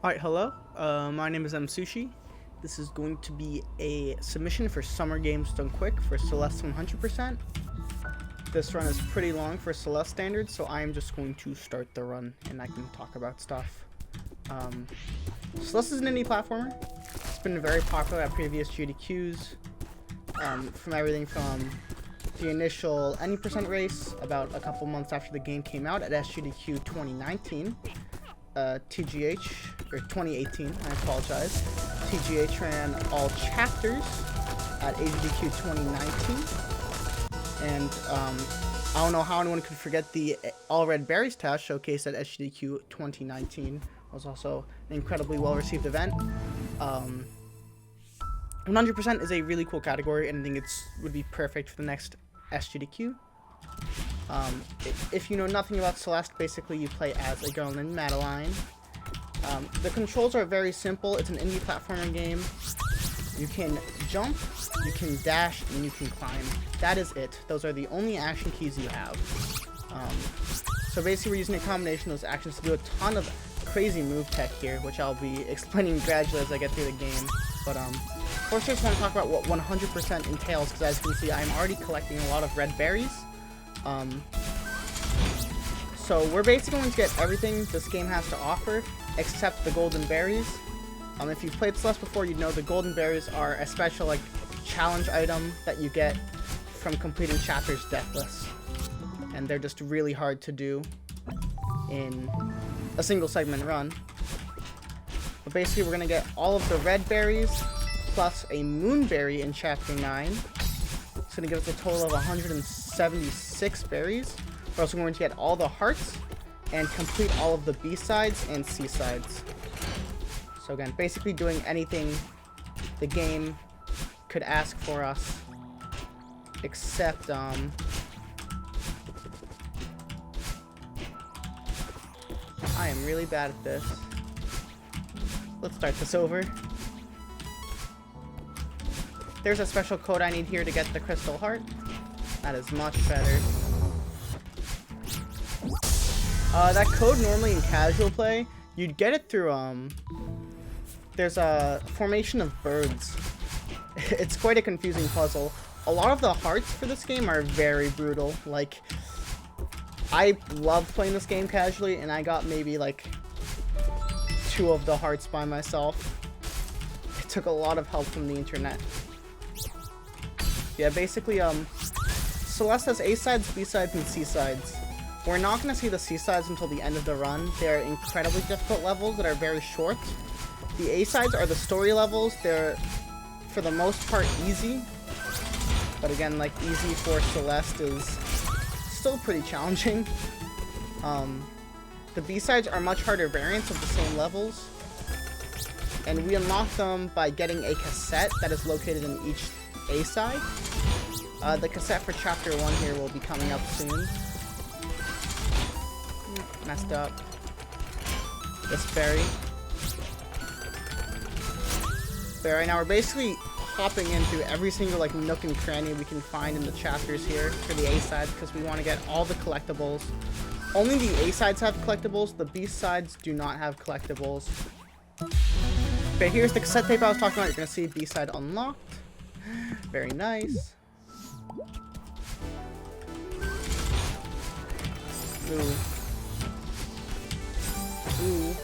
Alright, hello. My name is M Sushi. This is going to be a submission for Summer Games Done Quick for Celeste 100%. This run is pretty long for Celeste standards, so I am just going to start the run and I can talk about stuff. Celeste is an indie platformer. It's been very popular at previous GDQs. From everything from the initial any percent race about a couple months after the game came out at SGDQ2019. TGH, or 2018, I apologize. TGH ran all chapters at SGDQ 2019. And I don't know how anyone could forget the All Red Berries task showcased at SGDQ 2019. It was also an incredibly well-received event. 100% is a really cool category, and I think it would be perfect for the next SGDQ. If you know nothing about Celeste, basically you play as a girl named Madeline. The controls are very simple. It's an indie platformer game. You can jump, you can dash, and you can climb. That is it. Those are the only action keys you have. So basically we're using a combination of those actions to do a ton of crazy move tech here, which I'll be explaining gradually as I get through the game. But first I just want to talk about what 100% entails, because as you can see I'm already collecting a lot of red berries. So we're basically going to get everything this game has to offer except the golden berries. If you've played Celeste before, you'd know the golden berries are a special challenge item that you get from completing chapters deathless, and they're just really hard to do in a single segment run. But basically we're gonna get all of the red berries plus a moonberry in chapter 9. It's gonna give us a total of 176 berries. We're also going to get all the hearts and complete all of the B-sides and C-sides. So again, basically doing anything the game could ask for us, except I am really bad at this. Let's start this over. There's a special code I need here to get the crystal heart. That is much better. That code normally in casual play, you'd get it through, there's a formation of birds. It's quite a confusing puzzle. A lot of the hearts for this game are very brutal. I love playing this game casually, and I got maybe 2 of the hearts by myself. It took a lot of help from the internet. Yeah, basically, Celeste has A-sides, B-sides, and C-sides. We're not going to see the C-sides until the end of the run. They're incredibly difficult levels that are very short. The A-sides are the story levels. They're, for the most part, easy. But again, easy for Celeste is still pretty challenging. The B-sides are much harder variants of the same levels. And we unlock them by getting a cassette that is located in each A-side. The cassette for chapter 1 here will be coming up soon. Messed up. This berry. Now we're basically hopping in through every single nook and cranny we can find in the chapters here for the A-sides, because we want to get all the collectibles. Only the A-sides have collectibles. The B-sides do not have collectibles. Okay, here's the cassette tape I was talking about. You're gonna see B-side unlocked. Very nice. Ooh. Ooh.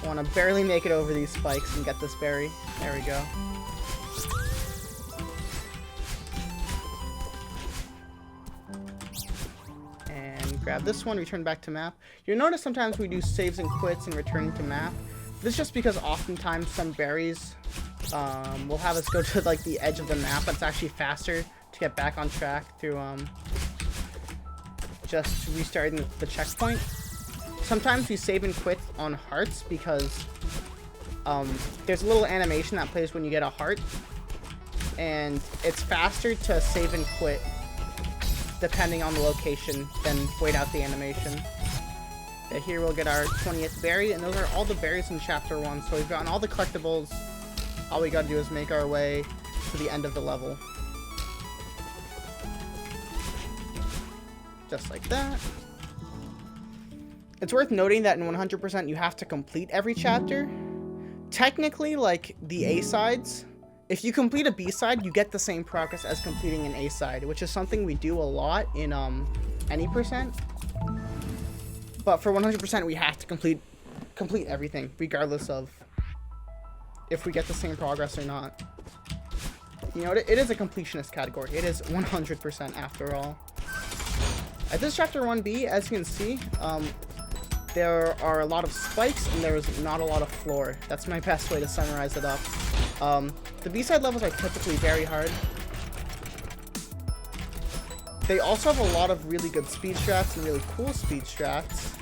I want to barely make it over these spikes and get this berry. There we go. And grab this one, return back to map. You'll notice sometimes we do saves and quits and returning to map. This is just because oftentimes some berries will have us go to the edge of the map, but it's actually faster to get back on track through just restarting the checkpoint. Sometimes we save and quit on hearts because there's a little animation that plays when you get a heart, and it's faster to save and quit depending on the location than wait out the animation. Okay, here we'll get our 20th berry, and those are all the berries in chapter 1, so we've gotten all the collectibles. All we gotta do is make our way to the end of the level. Just like that. It's worth noting that in 100% you have to complete every chapter. Technically, like the A-sides, if you complete a B-side, you get the same progress as completing an A-side, which is something we do a lot in any percent. But for 100%, we have to complete everything, regardless of if we get the same progress or not. You know, it is a completionist category. It is 100% after all. At this chapter 1B, as you can see, there are a lot of spikes and there is not a lot of floor. That's my best way to summarize it up. The B-side levels are typically very hard. They also have a lot of really good speed strats and really cool speed strats.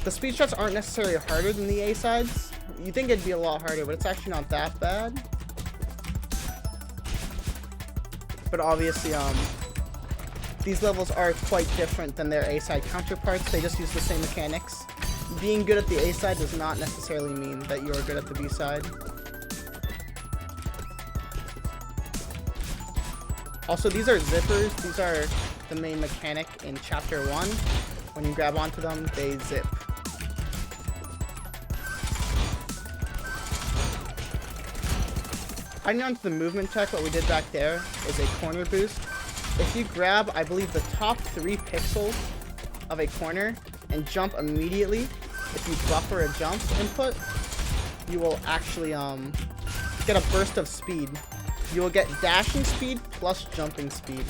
The speed strats aren't necessarily harder than the A-sides. You think it'd be a lot harder, but it's actually not that bad. But obviously, these levels are quite different than their A-side counterparts. They just use the same mechanics. Being good at the A-side does not necessarily mean that you are good at the B-side. Also, these are zippers. These are the main mechanic in Chapter 1. When you grab onto them, they zip. Adding on to the movement tech, what we did back there is a corner boost. If you grab, I believe, the top 3 pixels of a corner and jump immediately, if you buffer a jump input, you will actually get a burst of speed. You will get dashing speed plus jumping speed.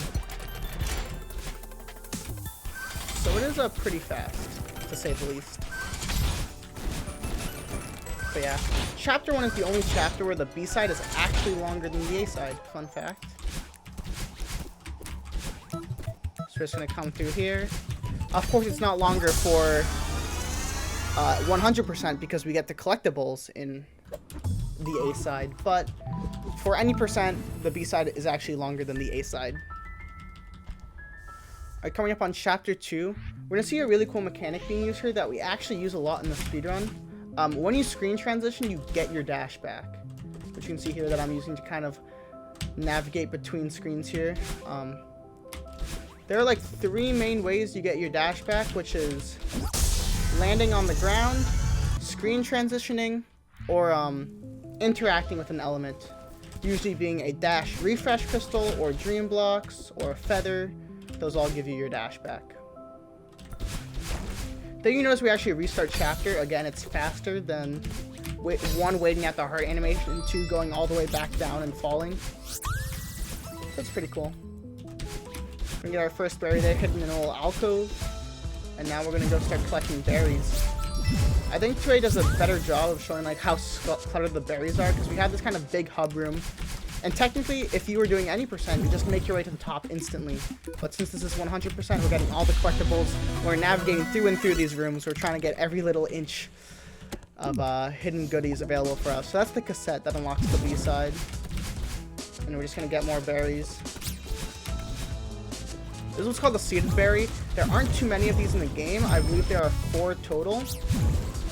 So it is pretty fast, to say the least. But yeah, Chapter 1 is the only chapter where the B-side is actually longer than the A-side. Fun fact. So we're just going to come through here. Of course, it's not longer for 100% because we get the collectibles in the A-side. But for any percent, the B-side is actually longer than the A-side. Alright, coming up on Chapter 2, we're going to see a really cool mechanic being used here that we actually use a lot in the speedrun. When you screen transition, you get your dash back, which you can see here that I'm using to kind of navigate between screens here. There are like 3 main ways you get your dash back, which is landing on the ground, screen transitioning, or interacting with an element, usually being a dash refresh crystal, or dream blocks, or a feather. Those all give you your dash back. Then you notice we actually restart chapter. Again, it's faster than 1, waiting at the heart animation, and 2, going all the way back down and falling. That's pretty cool. We're gonna get our first berry there, hidden in a little alcove. And now we're gonna go start collecting berries. I think 2A does a better job of showing like how cluttered the berries are, because we have this kind of big hub room. And technically, if you were doing any percent, you just make your way to the top instantly. But since this is 100%, we're getting all the collectibles. We're navigating through and through these rooms. We're trying to get every little inch of hidden goodies available for us. So that's the cassette that unlocks the B-side. And we're just going to get more berries. This is what's called the seeded berry. There aren't too many of these in the game. I believe there are 4 total.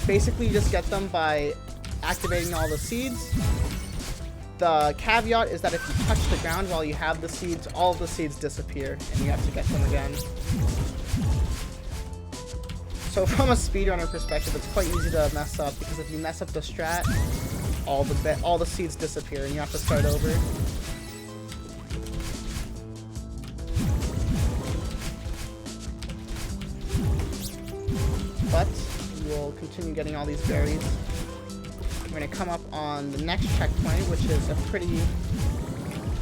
Basically, you just get them by activating all the seeds. The caveat is that if you touch the ground while you have the seeds, all of the seeds disappear, and you have to get them again. So from a speedrunner perspective, it's quite easy to mess up, because if you mess up the strat, all the seeds disappear, and you have to start over. But we'll continue getting all these berries. We're going to come up on the next checkpoint, which is a pretty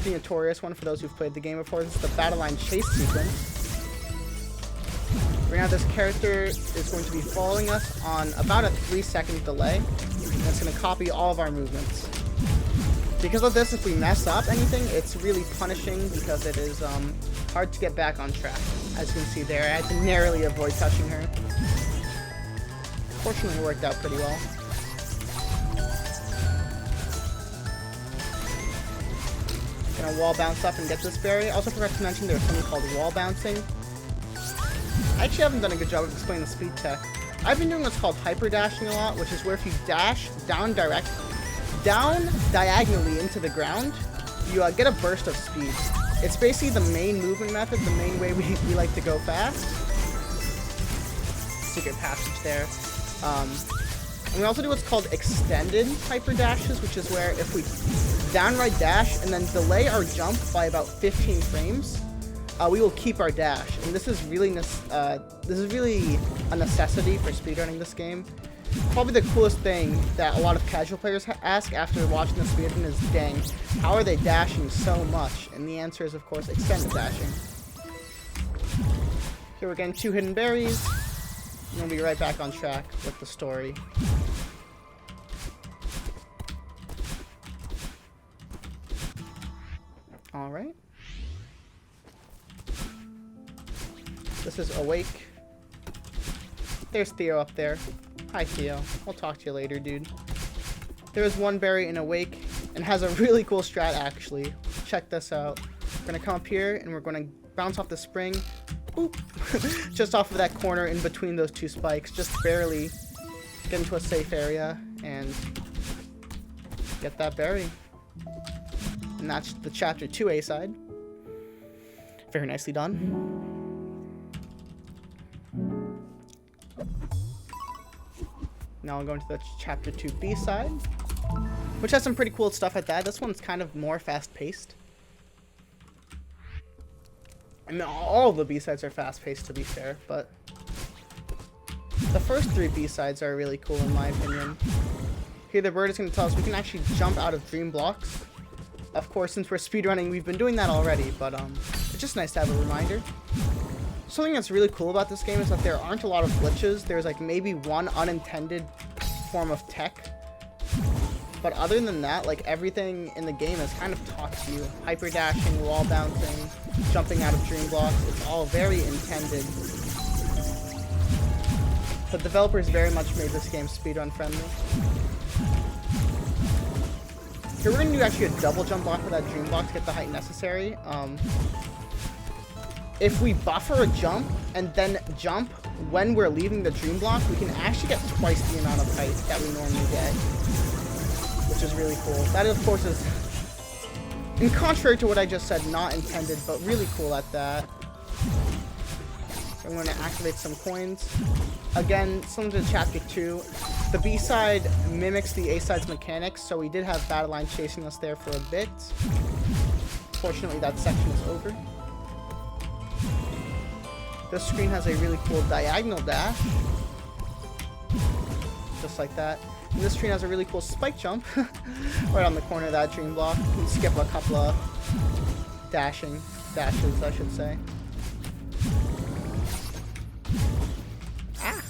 notorious one for those who've played the game before. This is the battle line chase sequence. Right now, this character is going to be following us on about a 3-second delay, and it's going to copy all of our movements. Because of this, if we mess up anything, it's really punishing, because it is hard to get back on track. As you can see there, I had to narrowly avoid touching her. Fortunately, it worked out pretty well. Gonna wall bounce up and get this berry. Also forgot to mention there's something called wall bouncing. I actually haven't done a good job of explaining the speed tech. I've been doing what's called hyper dashing a lot, which is where if you dash down diagonally into the ground, you get a burst of speed. It's basically the main movement method, the main way we like to go fast. secret passage there. And we also do what's called extended hyper dashes, which is where if we downright dash and then delay our jump by about 15 frames, we will keep our dash. And this is really a necessity for speedrunning this game. Probably the coolest thing that a lot of casual players ask after watching the speedrun is, dang, how are they dashing so much? And the answer is, of course, extended dashing. Here we're getting 2 hidden berries, and we'll be right back on track with the story. Alright. This is Awake. There's Theo up there. Hi Theo. I'll talk to you later, dude. There is 1 berry in Awake, and has a really cool strat actually. Check this out. We're gonna come up here, and we're gonna bounce off the spring. Boop. Just off of that corner in between those 2 spikes. Just barely get into a safe area, and get that berry. And that's the Chapter 2 A side. Very nicely done. Now I'll go into the Chapter 2 B side, which has some pretty cool stuff at that. This one's kind of more fast-paced. I mean, all the B-sides are fast-paced, to be fair, but the first 3 B-sides are really cool, in my opinion. Here, the bird is going to tell us we can actually jump out of dream blocks. Of course, since we're speedrunning, we've been doing that already, but it's just nice to have a reminder. Something that's really cool about this game is that there aren't a lot of glitches. There's like maybe 1 unintended form of tech. But other than that, like everything in the game is kind of taught to you. Hyper dashing, wall bouncing, jumping out of dream blocks. It's all very intended. The developers very much made this game speedrun friendly. Here we're going to do actually a double jump off of that dream block to get the height necessary. If we buffer a jump and then jump when we're leaving the dream block, we can actually get twice the amount of height that we normally get, which is really cool. That, of course, is, in contrary to what I just said, not intended, but really cool at that. So I'm going to activate some coins. Again, similar to Chapter 2, the B-side mimics the A-side's mechanics, so we did have Battle Line chasing us there for a bit. Fortunately, that section is over. This screen has a really cool diagonal dash. Just like that. And this screen has a really cool spike jump. Right on the corner of that dream block. You can skip a couple of dashes, I should say. Ah!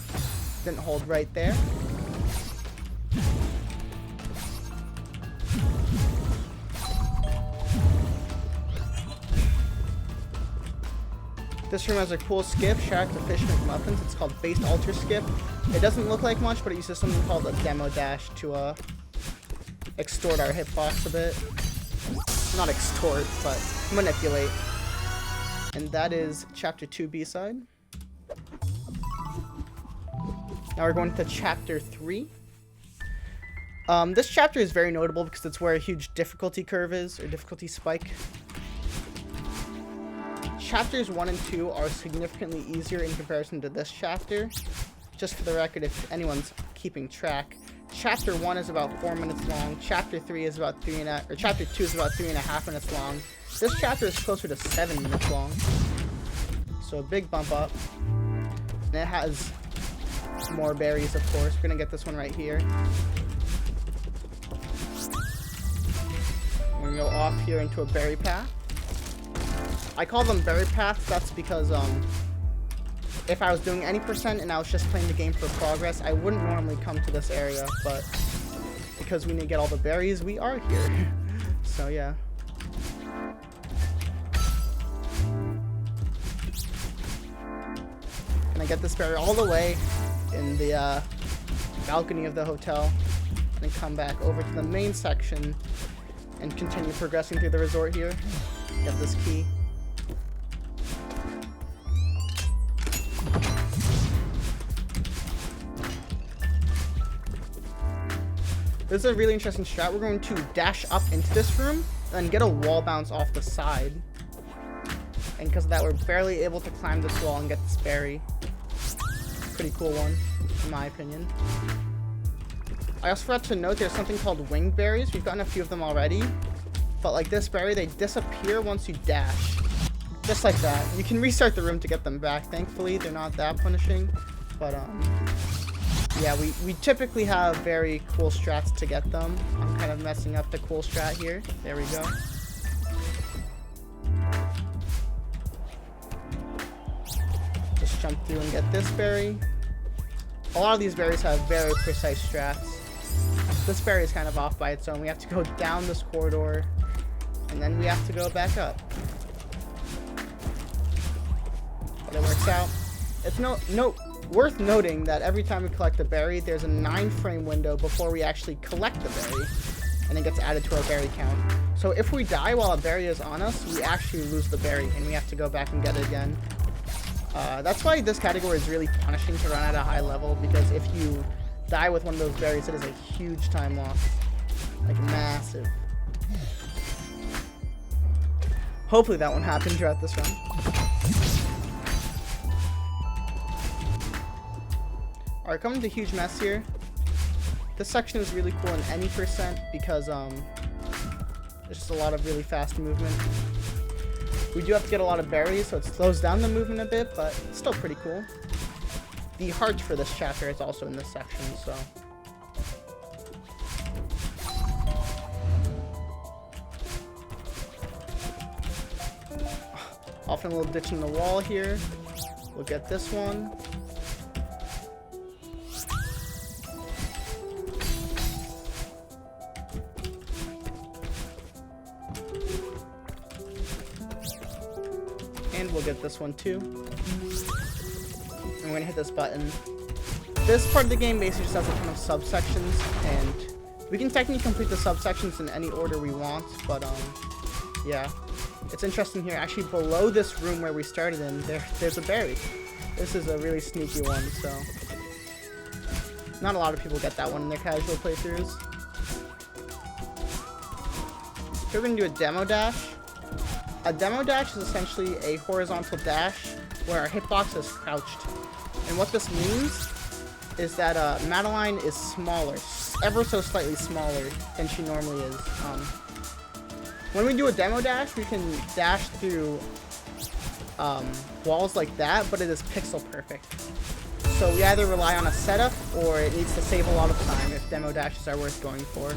Didn't hold right there. This room has a cool skip. Shout out to Fish McMuffins. It's called Based Alter Skip. It doesn't look like much, but it uses something called a demo dash to extort our hitbox a bit. Not extort, but manipulate. And that is Chapter 2 B-side. Now we're going to Chapter 3. This chapter is very notable because it's where a huge difficulty curve is, or difficulty spike. Chapters 1 and 2 are significantly easier in comparison to this chapter. Just for the record, if anyone's keeping track, Chapter 1 is about 4 minutes long. Chapter 3 is about Chapter 2 is about 3.5 minutes long. This chapter is closer to 7 minutes long. So a big bump up. And it has more berries, of course. We're gonna get this one right here. We're gonna go off here into a berry path. I call them berry paths. That's because if I was doing any percent and I was just playing the game for progress, I wouldn't normally come to this area, but because we need to get all the berries, we are here. So yeah. And I get this berry all the way in the balcony of the hotel, and then come back over to the main section and continue progressing through the resort here. Get this key. This is a really interesting strat. We're going to dash up into this room and then get a wall bounce off the side. And because of that, we're barely able to climb this wall and get this berry. pretty cool one, in my opinion. I also forgot to note there's something called winged berries. We've gotten a few of them already. But like this berry, they disappear once you dash. Just like that. You can restart the room to get them back. Thankfully, they're not that punishing. But, yeah, we typically have very cool strats to get them. I'm kind of messing up the cool strat here. There we go. Just jump through and get this berry. A lot of these berries have very precise strats. This berry is kind of off by its own. We have to go down this corridor, and then we have to go back up. But it works out. It's worth noting that every time we collect a berry, there's a 9-frame window before we actually collect the berry, and it gets added to our berry count. So if we die while a berry is on us, we actually lose the berry, and we have to go back and get it again. That's why this category is really punishing to run at a high level, because if you die with one of those berries, it is a huge time loss. Like, massive. Hopefully that won't happen throughout this run. Alright, coming to a huge mess here. This section is really cool in any percent because there's just a lot of really fast movement. We do have to get a lot of berries, so it slows down the movement a bit, but it's still pretty cool. The heart for this chapter is also in this section, so. Often a little ditch in the wall here. We'll get this one. And we'll get this one too. And we're gonna hit this button. This part of the game basically just has a ton of subsections, and we can technically complete the subsections in any order we want, but yeah. It's interesting here, actually below this room where we started in, there's a berry. This is a really sneaky one, so not a lot of people get that one in their casual playthroughs. Here we're gonna do a demo dash. A demo dash is essentially a horizontal dash where our hitbox is crouched. And what this means is that Madeline is smaller, ever so slightly smaller than she normally is. When we do a demo dash, we can dash through walls like that, but it is pixel perfect. So we either rely on a setup or it needs to save a lot of time if demo dashes are worth going for.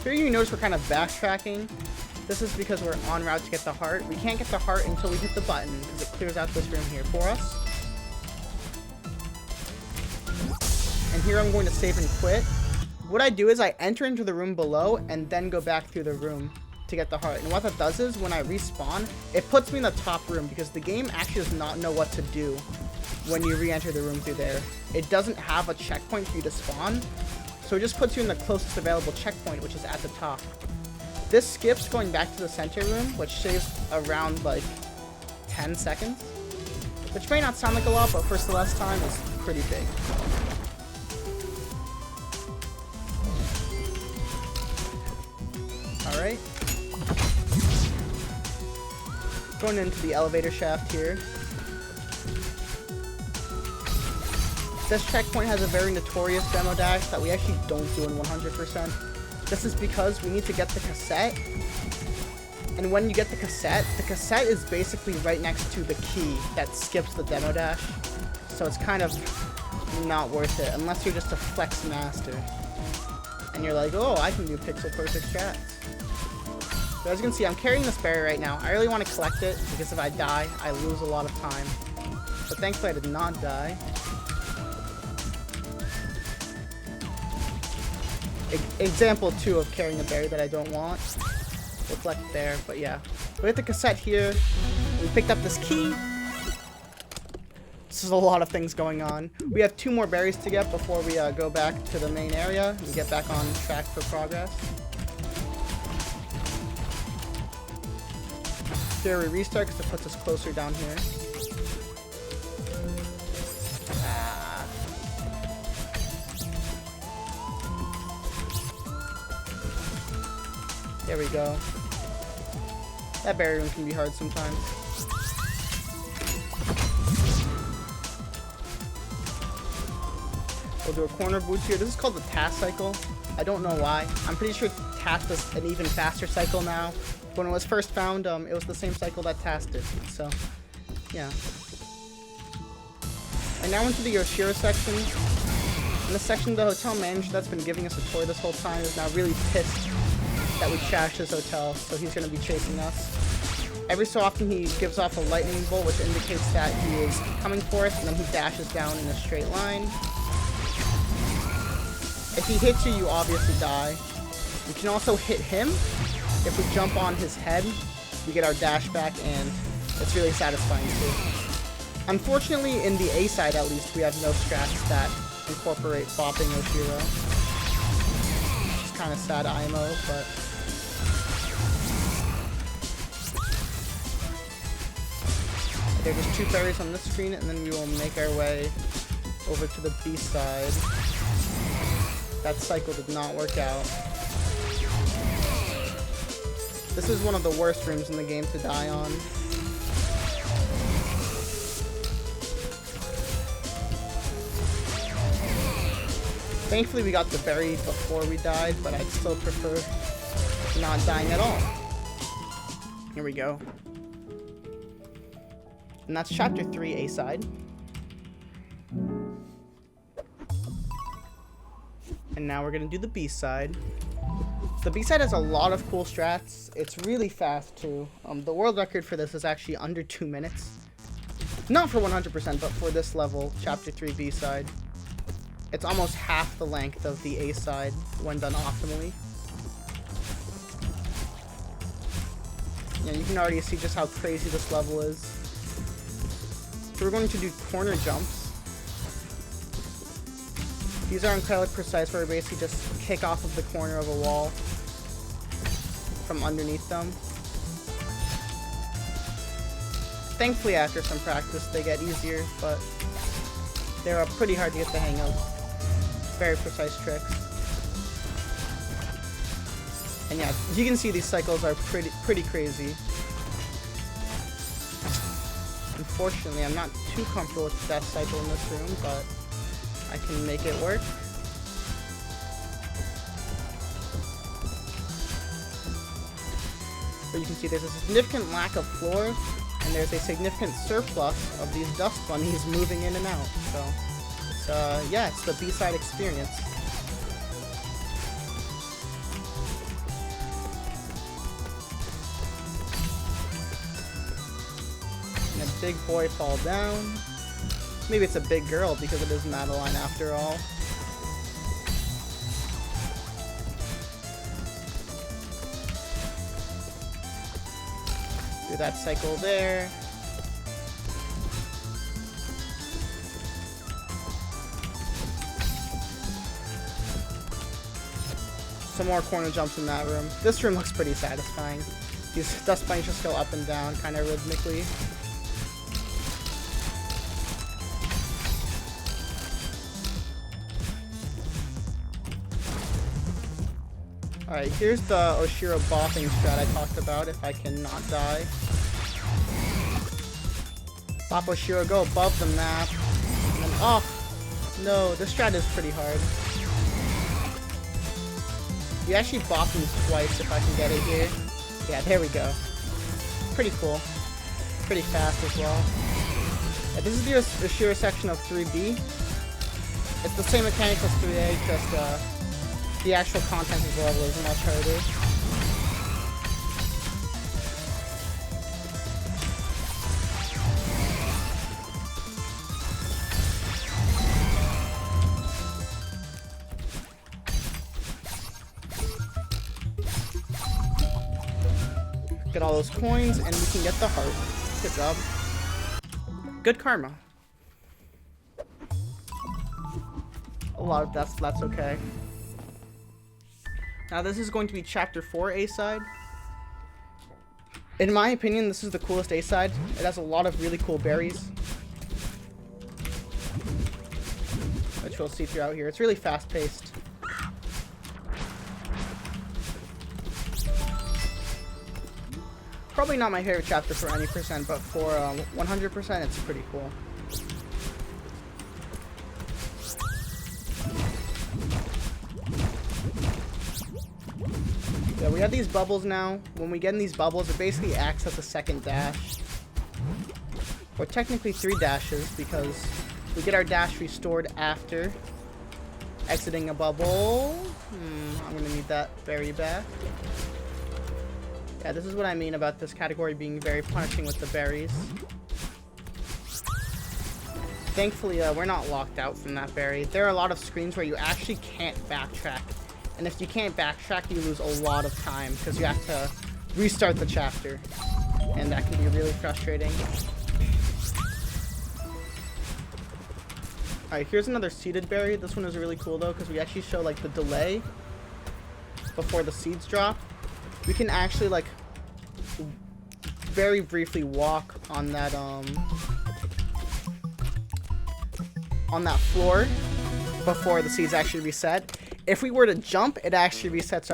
Here you notice we're kind of backtracking. This is because we're en route to get the heart. We can't get the heart until we hit the button because it clears out this room here for us. And here I'm going to save and quit. What I do is I enter into the room below and then go back through the room to get the heart. And what that does is when I respawn, it puts me in the top room because the game actually does not know what to do when you re-enter the room through there. It doesn't have a checkpoint for you to spawn. So it just puts you in the closest available checkpoint, which is at the top. This skips going back to the center room, which saves around like 10 seconds. Which may not sound like a lot, but for Celeste time, it's pretty big. Alright. Going into the elevator shaft here. This checkpoint has a very notorious demo dash that we actually don't do in 100%. This is because we need to get the cassette. And when you get the cassette is basically right next to the key that skips the demo dash. So it's kind of not worth it unless you're just a flex master. And you're like, oh, I can do pixel perfect strats. So as you can see, I'm carrying this berry right now. I really want to collect it because if I die, I lose a lot of time. But thankfully I did not die. Example 2 of carrying a berry that I don't want. We'll collect it there, but yeah. We hit the cassette here. We picked up this key. This is a lot of things going on. We have 2 more berries to get before we go back to the main area and get back on track for progress. Here we restart because it puts us closer down here. There we go. That berry room can be hard sometimes. We'll do a corner boost here. This is called the task cycle. I don't know why. I'm pretty sure task is an even faster cycle now. When it was first found, it was the same cycle that task did. So, yeah. And now into the Yoshiro section. In this section, the hotel manager that's been giving us a tour this whole time is now really pissed that we trashed his hotel, so he's going to be chasing us. Every so often he gives off a lightning bolt, which indicates that he is coming for us, and then he dashes down in a straight line. If he hits you, you obviously die. You can also hit him. If we jump on his head, we get our dash back, and it's really satisfying too. Unfortunately, in the A side at least, we have no strats that incorporate bopping Oshiro. It's kind of sad IMO, but... There are just 2 berries on this screen, and then we will make our way over to the B side. That cycle did not work out. This is one of the worst rooms in the game to die on. Thankfully we got the berry before we died, but I'd still prefer not dying at all. Here we go. And that's chapter 3, A side. And now we're gonna do the B side. The B side has a lot of cool strats. It's really fast too. The world record for this is actually under 2 minutes. Not for 100%, but for this level, chapter 3 B side. It's almost half the length of the A side when done optimally. Yeah, you can already see just how crazy this level is. So we're going to do corner jumps. These are incredibly precise, where we basically just kick off of the corner of a wall from underneath them. Thankfully, after some practice, they get easier, but they're pretty hard to get the hang of. Very precise tricks. And yeah, you can see these cycles are pretty crazy. Unfortunately, I'm not too comfortable with the death cycle in this room, but I can make it work. But you can see there's a significant lack of floor, and there's a significant surplus of these dust bunnies moving in and out. So, it's, yeah, it's the B-side experience. And a big boy fall down. Maybe it's a big girl because it is Madeline after all. Do that cycle there. Some more corner jumps in that room. This room looks pretty satisfying. These dust bunnies just go up and down kind of rhythmically. Alright, here's the Oshiro bopping strat I talked about, if I can not die. Bop Oshiro, go above the map. And then, oh! No, this strat is pretty hard. You actually bop him twice if I can get it here. Yeah, there we go. Pretty cool. Pretty fast as well. Yeah, this is the Oshiro section of 3B. It's the same mechanics as 3A, just, the actual content of the level is much harder. Get all those coins, and we can get the heart. Good job. Good karma. A lot of deaths, that's okay. Now this is going to be chapter 4 A-side. In my opinion, this is the coolest A-side. It has a lot of really cool berries, which we'll see throughout here. It's really fast-paced. Probably not my favorite chapter for any percent, but for 100%, it's pretty cool. have these bubbles now. When we get in these bubbles, it basically acts as a second dash. Or technically 3 dashes, because we get our dash restored after exiting a bubble. I'm gonna need that berry back. Yeah, this is what I mean about this category being very punishing with the berries. Thankfully, we're not locked out from that berry. There are a lot of screens where you actually can't backtrack. And if you can't backtrack, you lose a lot of time because you have to restart the chapter. And that can be really frustrating. Alright, here's another seeded berry. This one is really cool though because we actually show like the delay before the seeds drop. We can actually like very briefly walk on that floor before the seeds actually reset. If we were to jump, it actually resets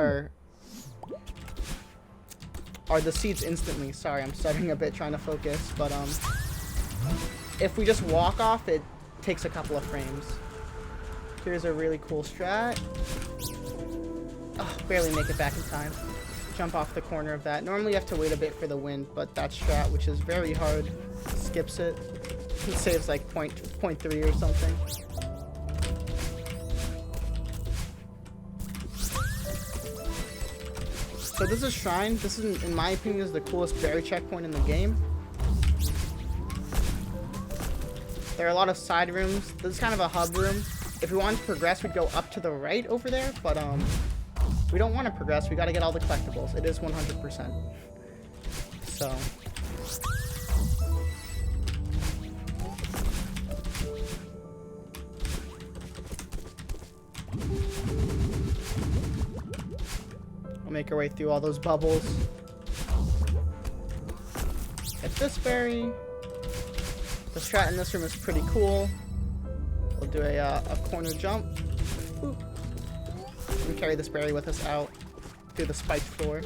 the seeds instantly. Sorry, I'm stuttering a bit trying to focus, but if we just walk off, it takes a couple of frames. Here's a really cool strat. Oh, barely make it back in time. Jump off the corner of that. Normally you have to wait a bit for the wind, but that strat, which is very hard, skips it. It saves like 0.3 or something. So this is Shrine. This is, in my opinion, is the coolest berry checkpoint in the game. There are a lot of side rooms. This is kind of a hub room. If we wanted to progress, we'd go up to the right over there, but we don't want to progress. We got to get all the collectibles. It is 100%. So we'll make our way through all those bubbles. Get this berry. The strat in this room is pretty cool. We'll do a corner jump. Boop. And carry this berry with us out through the spiked floor.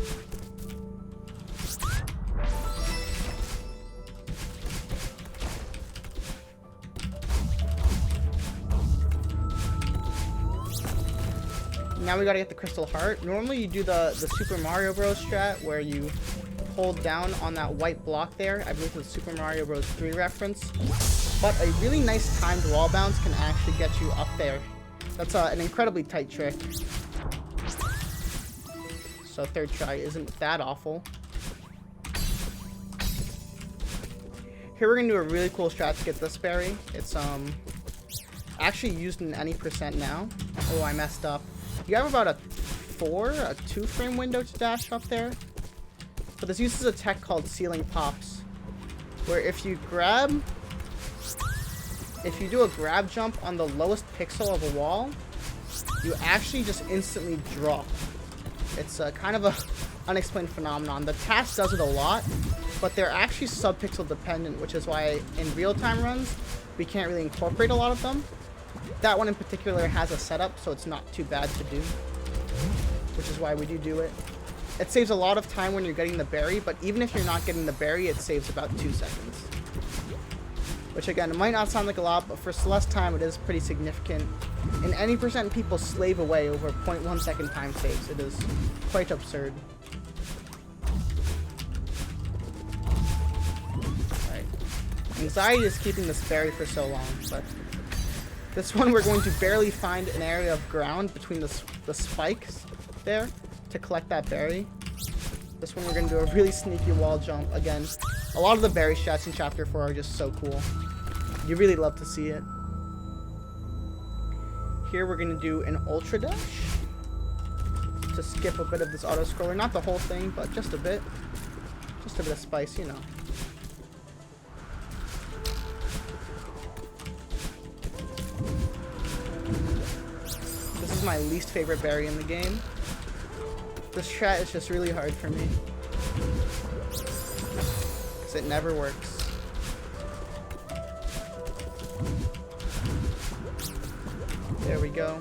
Now we gotta get the crystal heart. Normally you do the Super Mario Bros. Strat where you hold down on that white block there. I believe it's a Super Mario Bros. 3 reference. But a really nice timed wall bounce can actually get you up there. That's an incredibly tight trick. So third try isn't that awful. Here we're gonna do a really cool strat to get this berry. It's actually used in any percent now. Oh, I messed up. You have about a 2 frame window to dash up there. But this uses a tech called ceiling pops, where if you do a grab jump on the lowest pixel of a wall, you actually just instantly drop. It's kind of a unexplained phenomenon. The task does it a lot, but they're actually sub-pixel dependent, which is why in real-time runs, we can't really incorporate a lot of them. That one in particular has a setup, so it's not too bad to do, which is why we do it. It saves a lot of time when you're getting the berry, but even if you're not getting the berry, it saves about 2 seconds. Which again, it might not sound like a lot, but for Celeste time, it is pretty significant. In any percent, people slave away over 0.1 second time saves. It is quite absurd. Alright. Anxiety is keeping this berry for so long, but this one we're going to barely find an area of ground between the spikes there to collect that berry. This one we're going to do a really sneaky wall jump. Again, a lot of the berry shots in Chapter 4 are just so cool. You really love to see it. Here we're going to do an ultra dash to skip a bit of this auto-scroller. Not the whole thing, but just a bit. Just a bit of spice, you know. This is my least favorite berry in the game. This strat is just really hard for me, because it never works. There we go.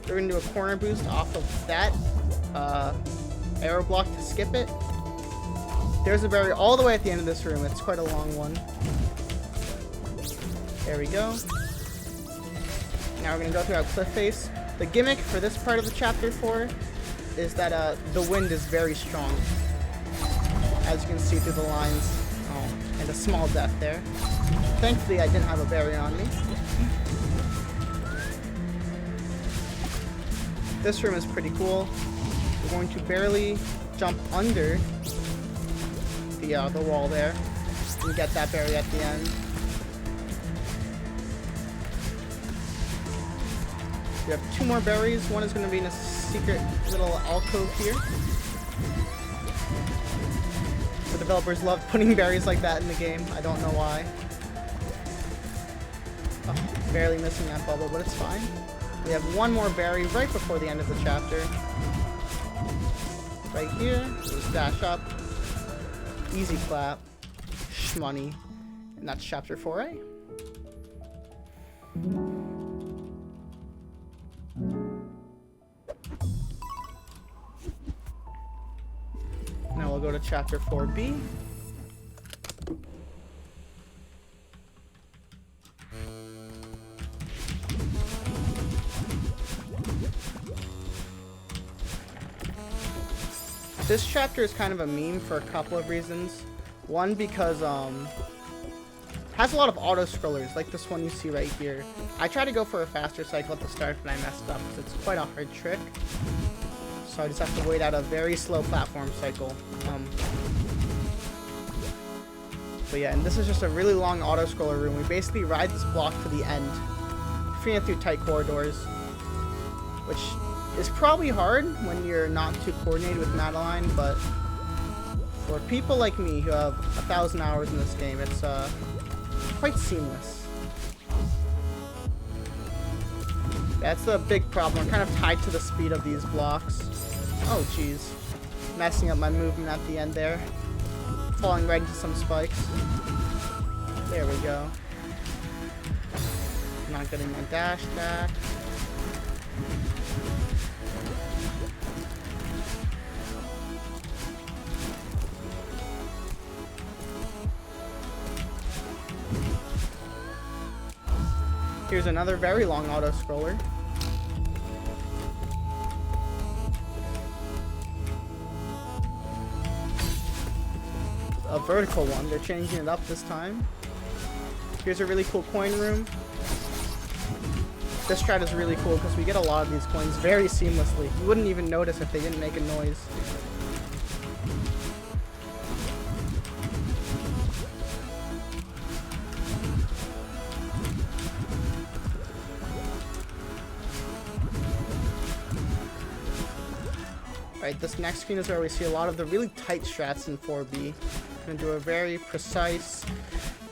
We're going to do a corner boost off of that arrow block to skip it. There's a berry all the way at the end of this room. It's quite a long one. There we go. Now we're going to go through our cliff face. The gimmick for this part of the chapter 4 is that the wind is very strong. As you can see through the lines. Oh, and a small death there. Thankfully, I didn't have a berry on me. This room is pretty cool. We're going to barely jump under the wall there and get that berry at the end. We have 2 more berries. One is going to be in a secret little alcove here. The developers love putting berries like that in the game. I don't know why. Oh, barely missing that bubble, but it's fine. We have 1 more berry right before the end of the chapter. Right here. Just dash up. Easy clap. Shmoney. And that's chapter 4A. Now we'll go to chapter 4B. This chapter is kind of a meme for a couple of reasons. One, because it has a lot of auto scrollers, like this one you see right here. I tried to go for a faster cycle at the start, but I messed up because it's quite a hard trick. So I just have to wait out a very slow platform cycle. But yeah, and this is just a really long auto scroller room. We basically ride this block to the end, freeing it through tight corridors, which is probably hard when you're not too coordinated with Madeline, but for people like me who have 1,000 hours in this game, it's quite seamless. That's the big problem. I'm kind of tied to the speed of these blocks. Oh, jeez. Messing up my movement at the end there. Falling right into some spikes. There we go. Not getting my dash back. Here's another very long auto scroller. A vertical one. They're changing it up this time. Here's a really cool coin room. This strat is really cool because we get a lot of these coins very seamlessly. You wouldn't even notice if they didn't make a noise. Alright, this next screen is where we see a lot of the really tight strats in 4B. I'm going to do a very precise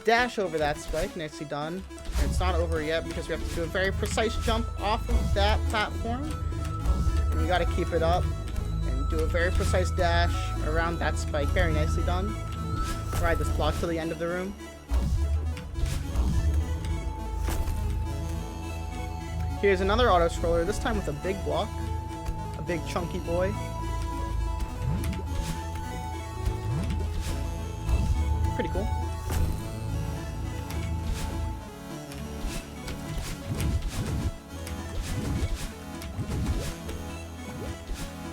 dash over that spike. Nicely done. And it's not over yet because we have to do a very precise jump off of that platform. And we got to keep it up and do a very precise dash around that spike. Very nicely done. Ride this block to the end of the room. Here's another auto scroller, this time with a big block. A big chunky boy. Pretty cool.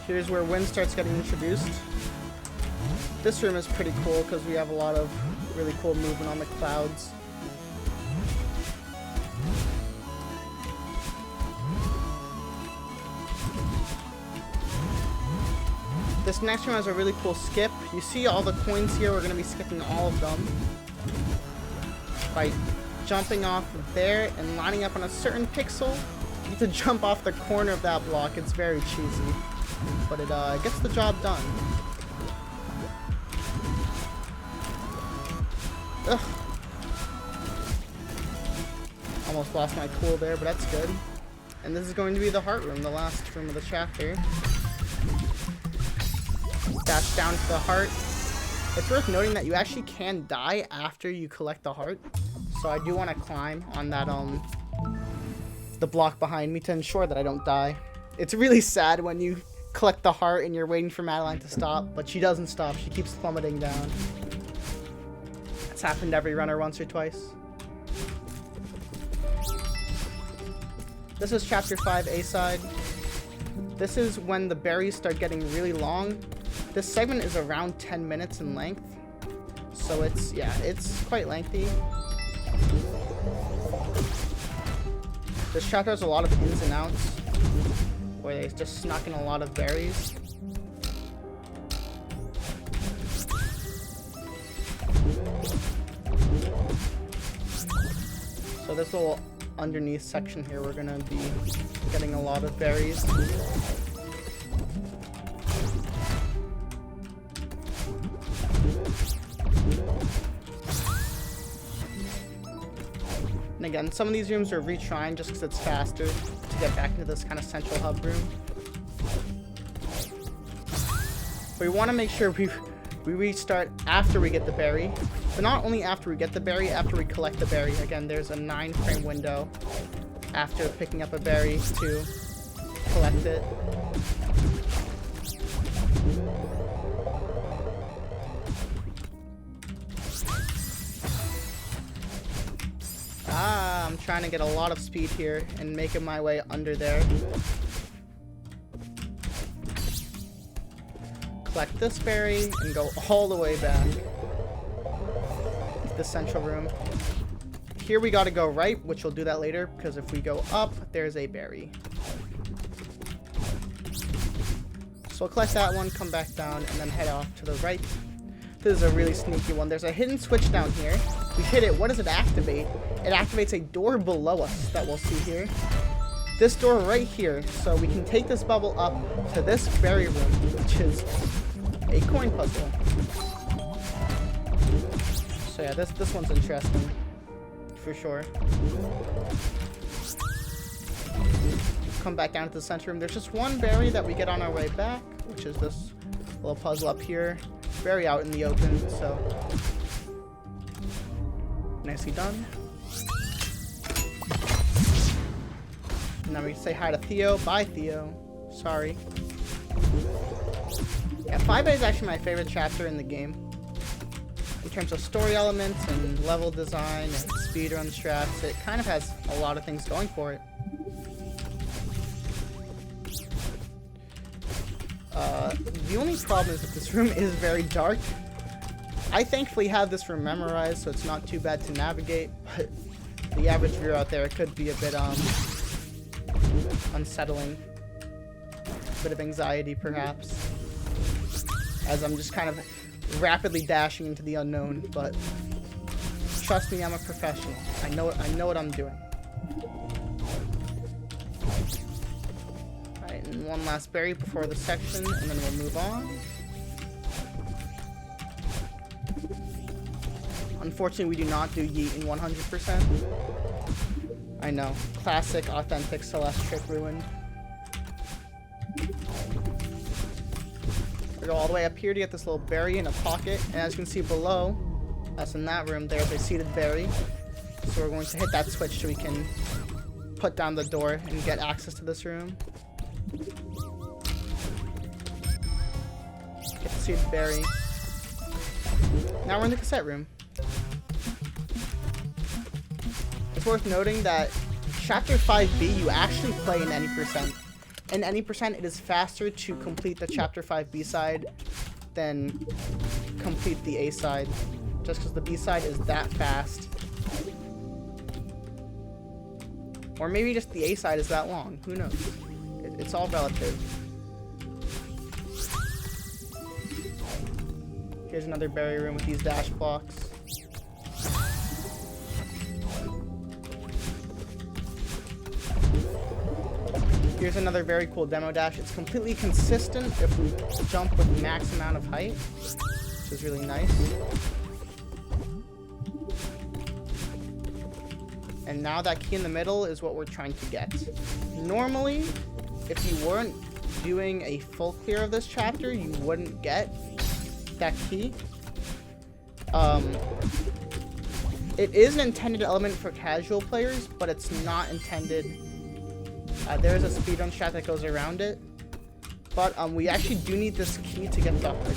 Here's where wind starts getting introduced. This room is pretty cool because we have a lot of really cool movement on the clouds. This next one has a really cool skip. You see all the coins here, we're going to be skipping all of them by jumping off of there and lining up on a certain pixel. You have to jump off the corner of that block. It's very cheesy, but it gets the job done. Ugh. Almost lost my cool there, but that's good. And this is going to be the heart room, the last room of the chapter. Dash down to the heart. It's worth noting that you actually can die after you collect the heart. So I do want to climb on that the block behind me to ensure that I don't die. It's really sad when you collect the heart and you're waiting for Madeline to stop, but she doesn't stop. She keeps plummeting down. It's happened to every runner once or twice. This is Chapter 5 A-side. This is when the berries start getting really long. This segment is around 10 minutes in length. So it's, yeah, it's quite lengthy. This chapter has a lot of ins and outs, where they just snuck in a lot of berries. So this little underneath section here, we're gonna be getting a lot of berries. And again, some of these rooms are retrying just because it's faster to get back into this kind of central hub room. We want to make sure we restart after we get the berry. But not only after we get the berry, after we collect the berry. Again, there's a 9-frame window after picking up a berry to collect it. I'm trying to get a lot of speed here and making my way under there. Collect this berry and go all the way back to the central room. Here we gotta go right, which we'll do that later, because if we go up, there's a berry. So we'll collect that one, come back down, and then head off to the right. This is a really sneaky one. There's a hidden switch down here. We hit it. What does it activate? It activates a door below us that we'll see here. This door right here. So we can take this bubble up to this berry room, which is a coin puzzle. So yeah, this one's interesting for sure. Come back down to the center room. There's just one berry that we get on our way back, which is this little puzzle up here. Very out in the open, so nicely done. And then we say hi to Theo. Bye, Theo. Sorry. Yeah, 5A is actually my favorite chapter in the game. In terms of story elements and level design and speedrun strats, it kind of has a lot of things going for it. The only problem is that this room is very dark. I thankfully have this room memorized, so it's not too bad to navigate, but the average viewer out there, it could be a bit unsettling. A bit of anxiety, perhaps, as I'm just kind of rapidly dashing into the unknown, but trust me, I'm a professional. I know what I'm doing. And one last berry before the section, and then we'll move on. Unfortunately, we do not do yeet in 100%. I know. Classic, authentic Celeste trick ruined. We go all the way up here to get this little berry in a pocket, and as you can see below, that's in that room, there's a seated berry. So we're going to hit that switch so we can put down the door and get access to this room. Get the seated berry. Now we're in the cassette room. It's worth noting that Chapter 5B you actually play in any percent. In any percent, it is faster to complete the Chapter 5 B-side than complete the A-side, just because the B-side is that fast. Or maybe just the A-side is that long. Who knows? It's all relative. Here's another berry room with these dash blocks. Here's another very cool demo dash. It's completely consistent if we jump with max amount of height, which is really nice. And now that key in the middle is what we're trying to get. Normally, if you weren't doing a full clear of this chapter, you wouldn't get that key. It is an intended element for casual players, but it's not intended. There's a speedrun strat that goes around it. But we actually do need this key to get the heart.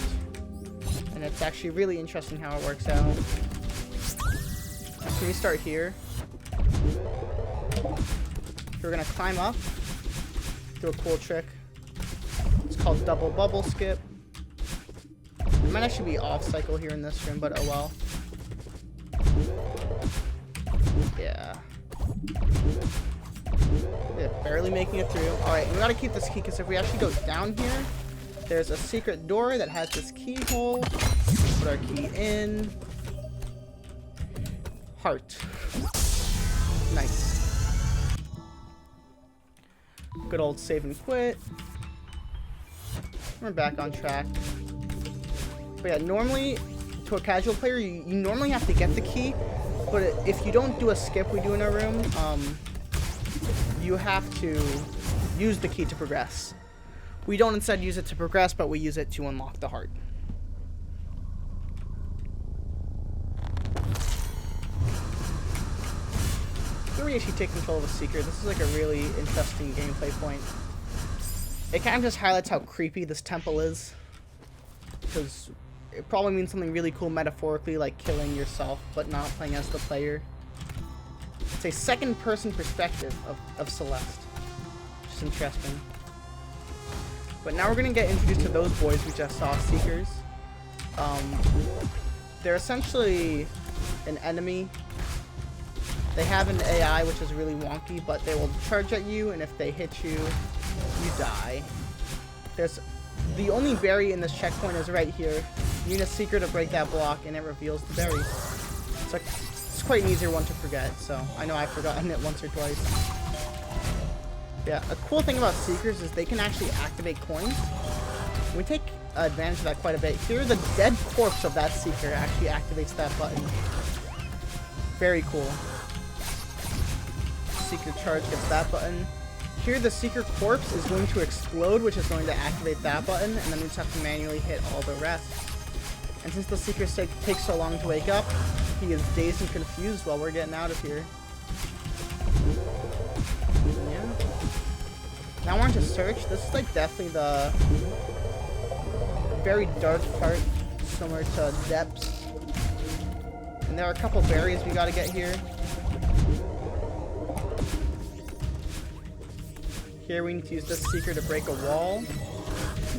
And it's actually really interesting how it works out. Can we start here? We're gonna climb up, do a cool trick. It's called double bubble skip. It might actually be off cycle here in this room, but oh well. Yeah. Yeah, barely making it through. Alright, we gotta keep this key because if we actually go down here, there's a secret door that has this keyhole. Put our key in. Heart. Nice. Good old save and quit. We're back on track. But yeah, normally, to a casual player, you normally have to get the key. But if you don't do a skip we do in our room, you have to use the key to progress. We don't instead use it to progress, but we use it to unlock the heart. Here we actually take control of a secret. This is like a really interesting gameplay point. It kind of just highlights how creepy this temple is. Because it probably means something really cool metaphorically, like killing yourself, but not playing as the player. It's a second-person perspective of Celeste, which is interesting. But now we're going to get introduced to those boys we just saw, Seekers. They're essentially an enemy. They have an AI, which is really wonky, but they will charge at you, and if they hit you, you die. The only berry in this checkpoint is right here. You need a secret to break that block, and it reveals the berry. It's quite an easier one to forget, so I know I've forgotten it once or twice. Yeah, a cool thing about Seekers is they can actually activate coins. We take advantage of that quite a bit. Here, the dead corpse of that Seeker actually activates that button. Very cool. Seeker charge gets that button. Here, the Seeker corpse is going to explode, which is going to activate that button, and then we just have to manually hit all the rest. And since the Seeker takes so long to wake up, he is dazed and confused while we're getting out of here. Yeah. Now we're on to search. This is like definitely the very dark part, similar to Depths. And there are a couple berries we gotta get here. Here we need to use this Seeker to break a wall.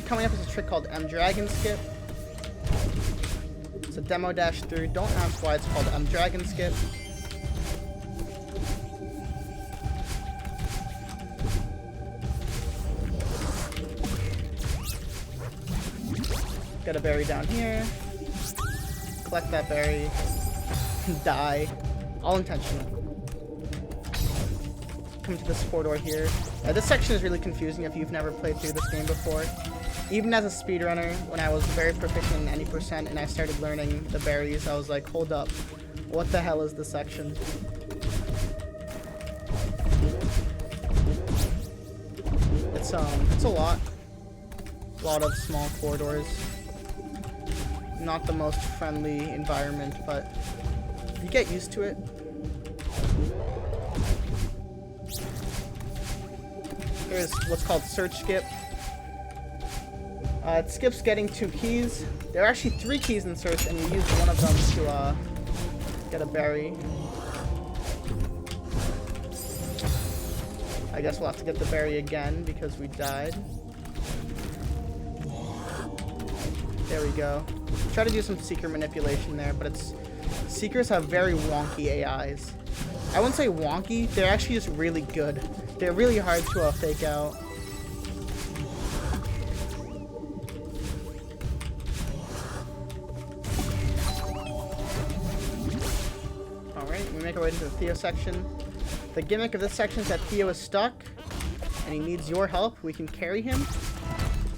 Coming up is a trick called M-Dragon Skip. It's a demo dash through. Don't ask why it's called M-Dragon Skip. Got a berry down here. Collect that berry. Die. All intentional. Come to this corridor here. This section is really confusing if you've never played through this game before. Even as a speedrunner, when I was very proficient in any percent and I started learning the berries, I was like, hold up. What the hell is this section? It's a lot. A lot of small corridors. Not the most friendly environment, but you get used to it. Here's what's called Search Skip. It skips getting 2 keys. There are actually 3 keys in Search, and you use one of them to get a berry. I guess we'll have to get the berry again because we died. There we go. Try to do some Seeker manipulation there, but Seekers have very wonky AIs. I wouldn't say wonky, they're actually just really good. They're really hard to fake out. Alright, we make our way into the Theo section. The gimmick of this section is that Theo is stuck, and he needs your help. We can carry him.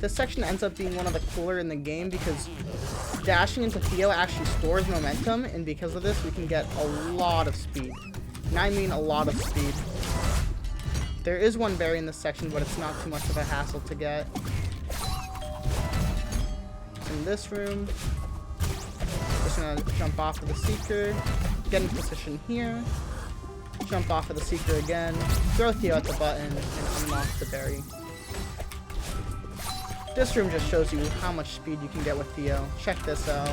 This section ends up being one of the cooler in the game because dashing into Theo actually stores momentum, and because of this, we can get a lot of speed. And I mean a lot of speed. There is one berry in this section, but it's not too much of a hassle to get. In this room, just gonna jump off of the Seeker, get in position here, jump off of the Seeker again, throw Theo at the button, and unlock the berry. This room just shows you how much speed you can get with Theo. Check this out.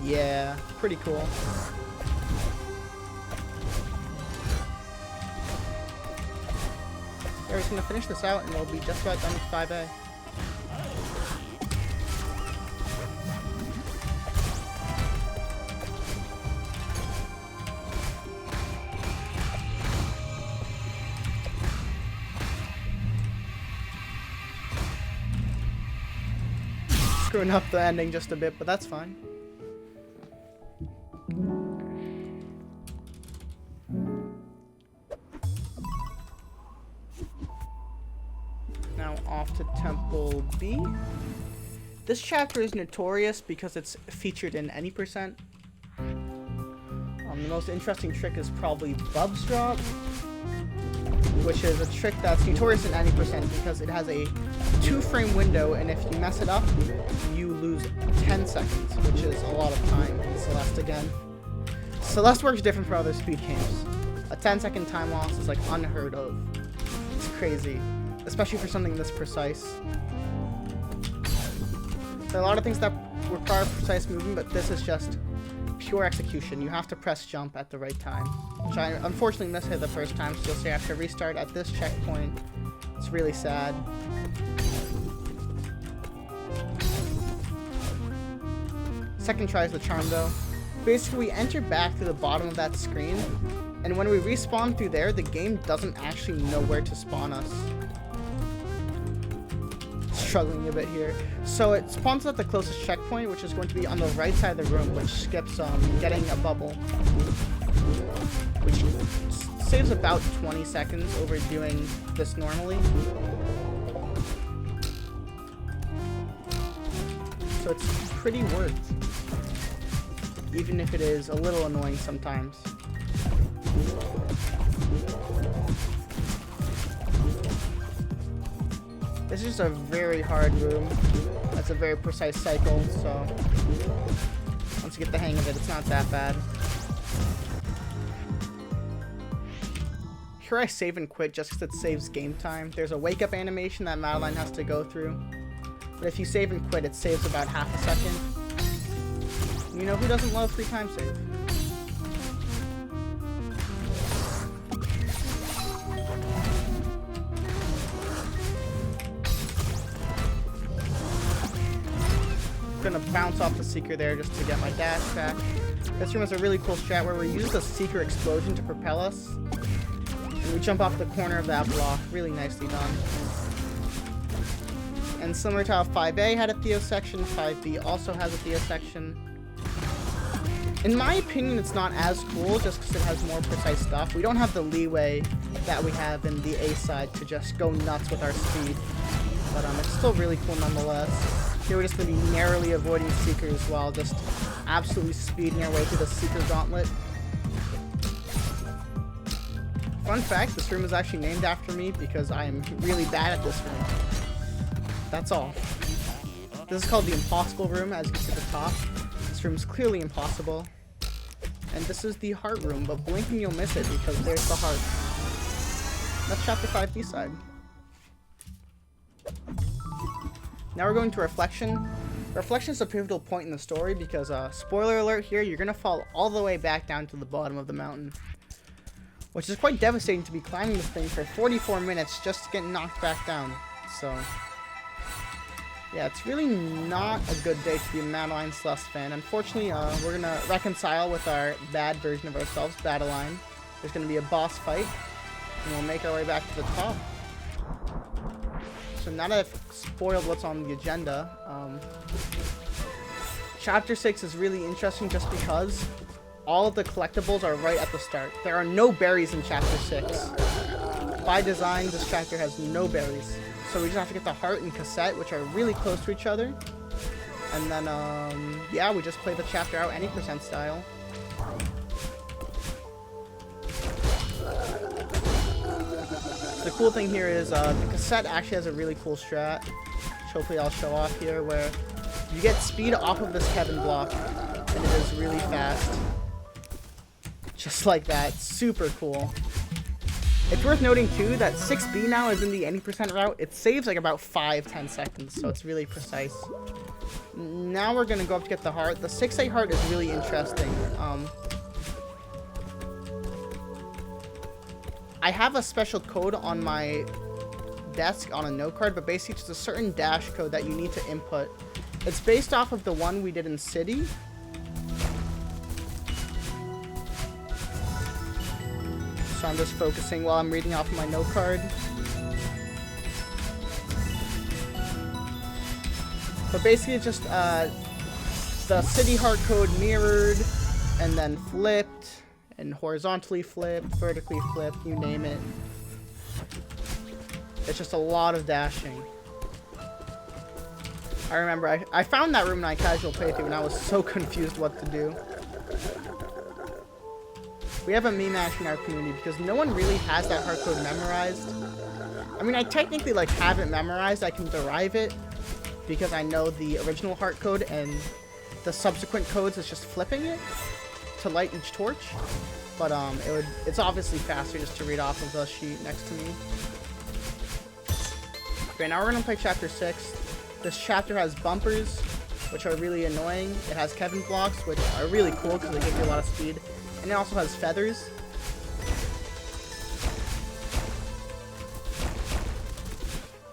Yeah, pretty cool. We're just gonna finish this out and we'll be just about done with 5A. Screwing up the ending just a bit, but that's fine. Now off to Temple B. This chapter is notorious because it's featured in any percent. The most interesting trick is probably Bub's Drop, which is a trick that's notorious in any percent because it has a 2-frame window, and if you mess it up, you lose 10 seconds, which is a lot of time in Celeste again. Celeste works different for other speed games. A 10-second time loss is like unheard of. It's crazy, especially for something this precise. There are a lot of things that require precise movement, but this is just pure execution. You have to press jump at the right time, which I unfortunately missed it the first time, so you'll see I have to restart at this checkpoint. It's really sad. Second try is the charm though. Basically, we enter back to the bottom of that screen, and when we respawn through there, the game doesn't actually know where to spawn us. Struggling a bit here. So it spawns at the closest checkpoint, which is going to be on the right side of the room, which skips getting a bubble, which saves about 20 seconds over doing this normally. So it's pretty worth, even if it is a little annoying sometimes. This is just a very hard room. That's a very precise cycle, so once you get the hang of it, it's not that bad. Here I save and quit just because it saves game time. There's a wake up animation that Madeline has to go through, but if you save and quit, it saves about half a second. You know who doesn't love free time save? Gonna bounce off the seeker there just to get my dash back. This room has a really cool strat where we use the seeker explosion to propel us, and we jump off the corner of that block. Really nicely done. And similar to how 5A had a Theo section, 5B also has a Theo section. In my opinion, it's not as cool just because it has more precise stuff. We don't have the leeway that we have in the A side to just go nuts with our speed, but it's still really cool nonetheless. Here we're just going to be narrowly avoiding seekers while just absolutely speeding our way through the seeker gauntlet. Fun fact, this room is actually named after me because I am really bad at this room. That's all. This is called the Impossible Room, as you can see at the top. This room is clearly impossible. And this is the Heart Room, but blink and you'll miss it because there's the heart. That's Chapter 5B side. Now we're going to Reflection. Reflection is a pivotal point in the story because, spoiler alert here, you're going to fall all the way back down to the bottom of the mountain. Which is quite devastating to be climbing this thing for 44 minutes just to get knocked back down. So, yeah, it's really not a good day to be a Madeline Celeste fan. Unfortunately, we're going to reconcile with our bad version of ourselves, Badeline. There's going to be a boss fight, and we'll make our way back to the top. So now that I've spoiled what's on the agenda, Chapter 6 is really interesting just because all of the collectibles are right at the start. There are no berries in Chapter 6. By design, this chapter has no berries. So we just have to get the heart and cassette, which are really close to each other. And then, yeah, we just play the chapter out any percent style. The cool thing here is the cassette actually has a really cool strat, which hopefully I'll show off here, where you get speed off of this Kevin block, and it is really fast. Just like that. Super cool. It's worth noting too that 6B now is in the 80% route. It saves like about 5-10 seconds, so it's really precise. Now we're gonna go up to get the heart. The 6A heart is really interesting. I have a special code on my desk on a note card, but basically it's a certain dash code that you need to input. It's based off of the one we did in City. So I'm just focusing while I'm reading off my note card. But basically it's just the City heart code mirrored and then flipped and horizontally flipped, vertically flipped, you name it. It's just a lot of dashing. I remember I found that room in my casual playthrough and I was so confused what to do. We have a meme match in our community because no one really has that heart code memorized. I mean, I technically like have it memorized. I can derive it because I know the original heart code, and the subsequent codes is just flipping it to light each torch. But it's obviously faster just to read off of the sheet next to me. Okay, now we're gonna play chapter 6. This chapter has bumpers, which are really annoying. It has Kevin blocks, which are really cool because they give you a lot of speed. And it also has feathers.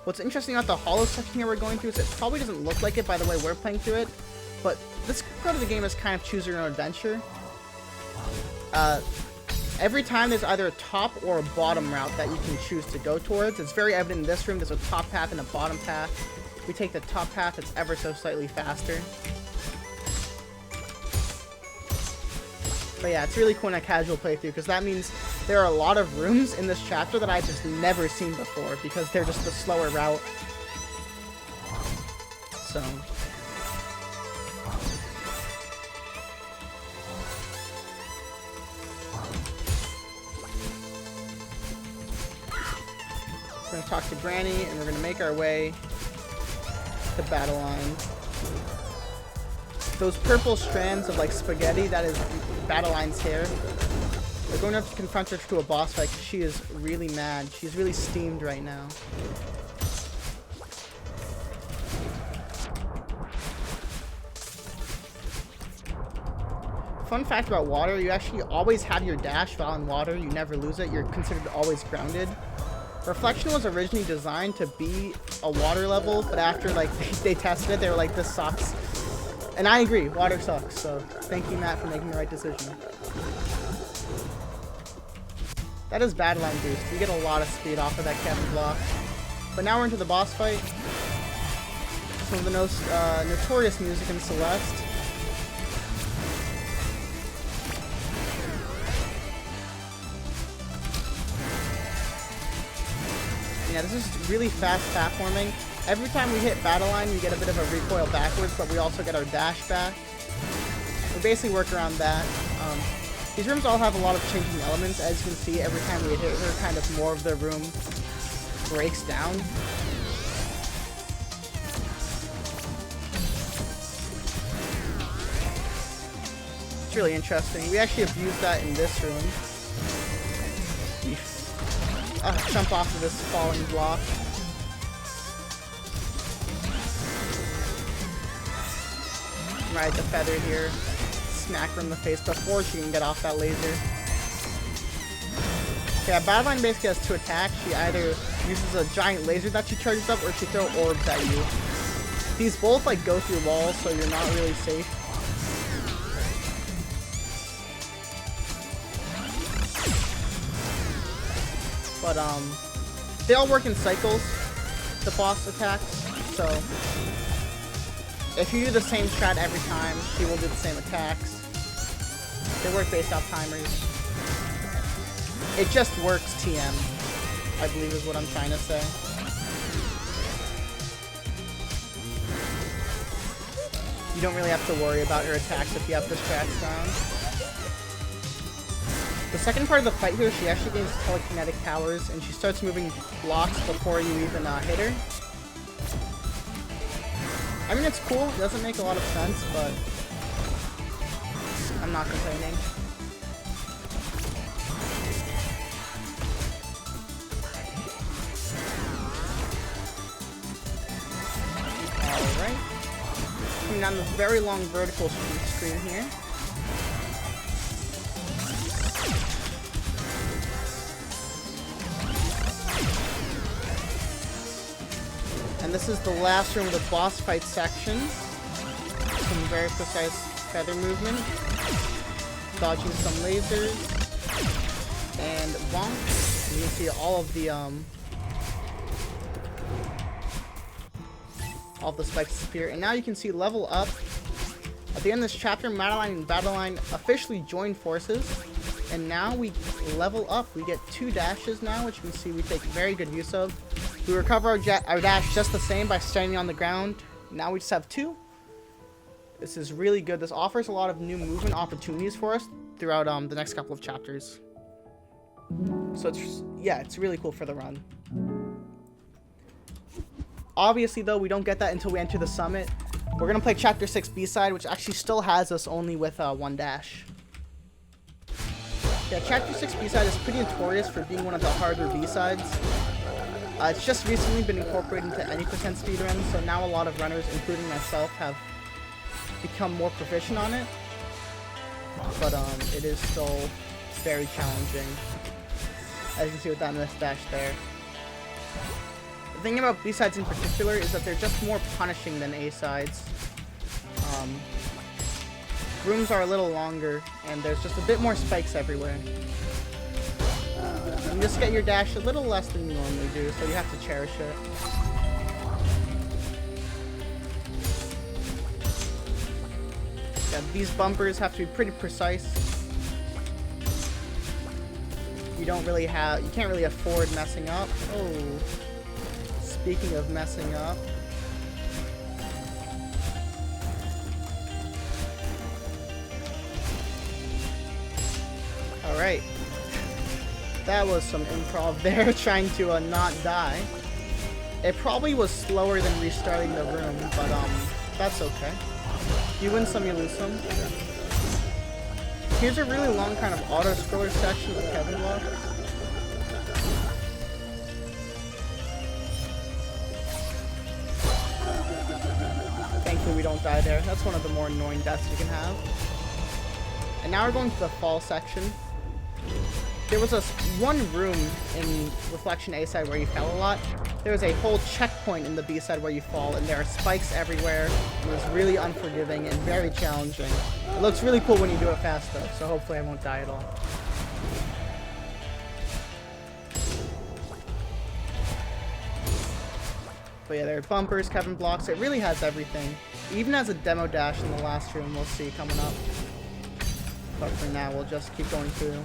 What's interesting about the hollow section here we're going through is it probably doesn't look like it by the way we're playing through it, but this part of the game is kind of choose your own adventure. Every time there's either a top or a bottom route that you can choose to go towards. It's very evident in this room. There's a top path and a bottom path. If we take the top path, it's ever so slightly faster. But yeah, it's really cool in a casual playthrough because that means there are a lot of rooms in this chapter that I've just never seen before because they're just the slower route. So we're gonna talk to Granny and we're gonna make our way to Battle Line. Those purple strands of like spaghetti, that is Battle Line's hair. We're going to have to confront her to a boss fight because she is really mad. She's really steamed right now. Fun fact about water, you actually always have your dash while in water. You never lose it. You're considered always grounded. Reflection was originally designed to be a water level, but after like they tested it, they were like, this sucks. And I agree, water sucks, so thank you, Matt, for making the right decision. That is Battle Line boost. We get a lot of speed off of that Kevin block. But now we're into the boss fight. Some of the most notorious music in Celeste. Yeah, this is really fast platforming. Every time we hit Battle Line, we get a bit of a recoil backwards, but we also get our dash back. We basically work around that. These rooms all have a lot of changing elements. As you can see, every time we hit her, kind of more of the room breaks down. It's really interesting. We actually have used that in this room. Jump off of this falling block. Right, the feather here. Smack her in the face before she can get off that laser. Okay, Battle Line basically has two attacks. She either uses a giant laser that she charges up, or she throws orbs at you. These both like go through walls, so you're not really safe. But they all work in cycles, the boss attacks, so if you do the same strat every time, she will do the same attacks. They work based off timers. It just works TM, I believe is what I'm trying to say. You don't really have to worry about her attacks if you have the strats down. The second part of the fight here, she actually gains telekinetic powers, and she starts moving blocks before you even hit her. I mean, it's cool. It doesn't make a lot of sense, but I'm not complaining. coming down this very long vertical screen here. And this is the last room of the boss fight section. Some very precise feather movement. Dodging some lasers. And bonk. And you can see all of the spikes disappear. And now you can see level up. At the end of this chapter, Madeline and Battleline officially join forces. And now we level up. We get 2 dashes now, which you can see we take very good use of. We recover our dash just the same by standing on the ground. Now we just have 2. This is really good. This offers a lot of new movement opportunities for us throughout the next couple of chapters. So it's really cool for the run. Obviously, though, we don't get that until we enter the summit. We're going to play Chapter 6 B-side, which actually still has us only with 1 dash. Yeah, Chapter 6 B-side is pretty notorious for being one of the harder B-sides. It's just recently been incorporated into any percent speedrun, so now a lot of runners, including myself, have become more proficient on it. But it is still very challenging. As you can see with that miss dash there. The thing about B-sides in particular is that they're just more punishing than A-sides. Rooms are a little longer, and there's just a bit more spikes everywhere. You just get your dash a little less than you normally do, so you have to cherish it. Yeah, these bumpers have to be pretty precise. You can't really afford messing up. Oh, speaking of messing up. Alright. That was some improv there, trying to not die. It probably was slower than restarting the room, but that's okay. You win some, you lose some. Here's a really long kind of auto-scroller section with Kevin block. Thankfully we don't die there. That's one of the more annoying deaths you can have. And now we're going to the fall section. There was one room in Reflection A side where you fell a lot. There was a whole checkpoint in the B side where you fall, and there are spikes everywhere. It was really unforgiving and very challenging. It looks really cool when you do it fast though, so hopefully I won't die at all. But yeah, there are bumpers, Kevin blocks. It really has everything. It even has a demo dash in the last room we'll see coming up. But for now, we'll just keep going through.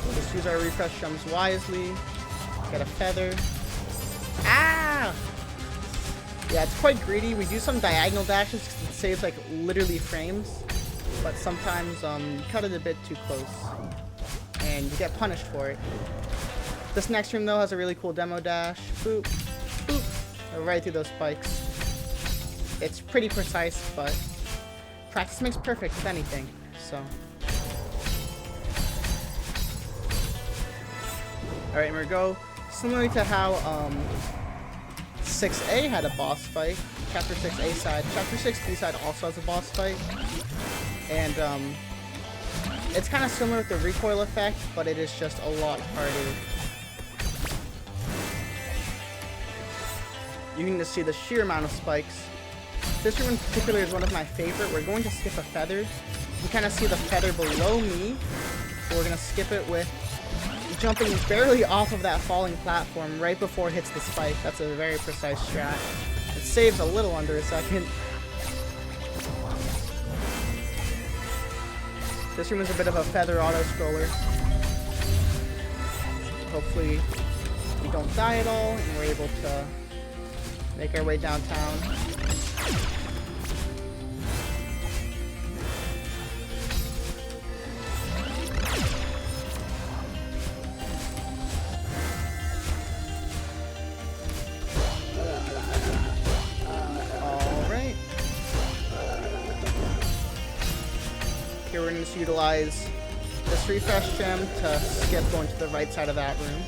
We'll just use our refresh jumps wisely. Get a feather. Ah! Yeah, it's quite greedy. We do some diagonal dashes because it saves like literally frames. But sometimes you cut it a bit too close. And you get punished for it. This next room though has a really cool demo dash. Boop, boop. Right through those spikes. It's pretty precise, but practice makes perfect if anything. So. Alright, and we go. Similarly to how 6A had a boss fight. Chapter 6A side. Chapter 6B side also has a boss fight. And it's kind of similar with the recoil effect, but it is just a lot harder. You can just see the sheer amount of spikes. This room in particular is one of my favorite. We're going to skip a feather. You kind of see the feather below me. So we're going to skip it with jumping barely off of that falling platform right before it hits the spike. That's a very precise strat. It saves a little under a second. This room is a bit of a feather auto-scroller. Hopefully we don't die at all and we're able to make our way downtown. going to just utilize this refresh gem to skip going to the right side of that room.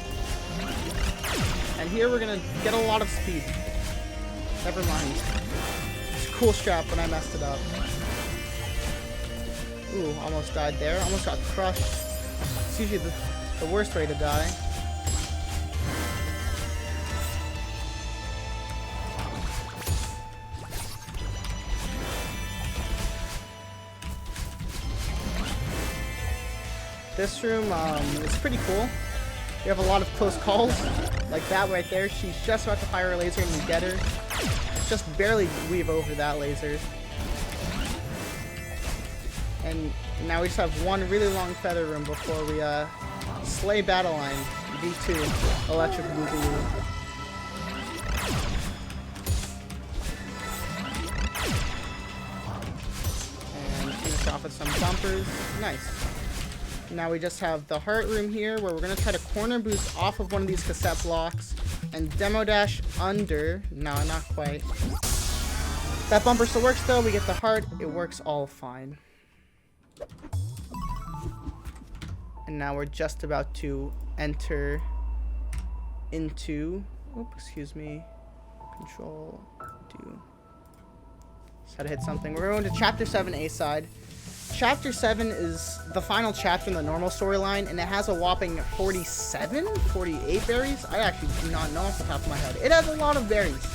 And here we're going to get a lot of speed. Never mind. It's a cool strap, but I messed it up. Ooh, almost died there. Almost got crushed. It's usually the worst way to die. This room is pretty cool. You have a lot of close calls, like that right there. She's just about to fire a laser and you get her. Just barely weave over that laser. And now we just have one really long feather room before we slay Battle Line V2 Electric Boogaloo. And finish off with some bumpers. Nice. Now we just have the heart room here where we're going to try to corner boost off of one of these cassette blocks and demo dash under. No, not quite. That bumper still works though. We get the heart. It works all fine. And now we're just about to enter into, excuse me, control, just had to hit something. We're going to chapter 7 A side. Chapter 7 is the final chapter in the normal storyline, and it has a whopping 48 berries? I actually do not know off the top of my head. It has a lot of berries.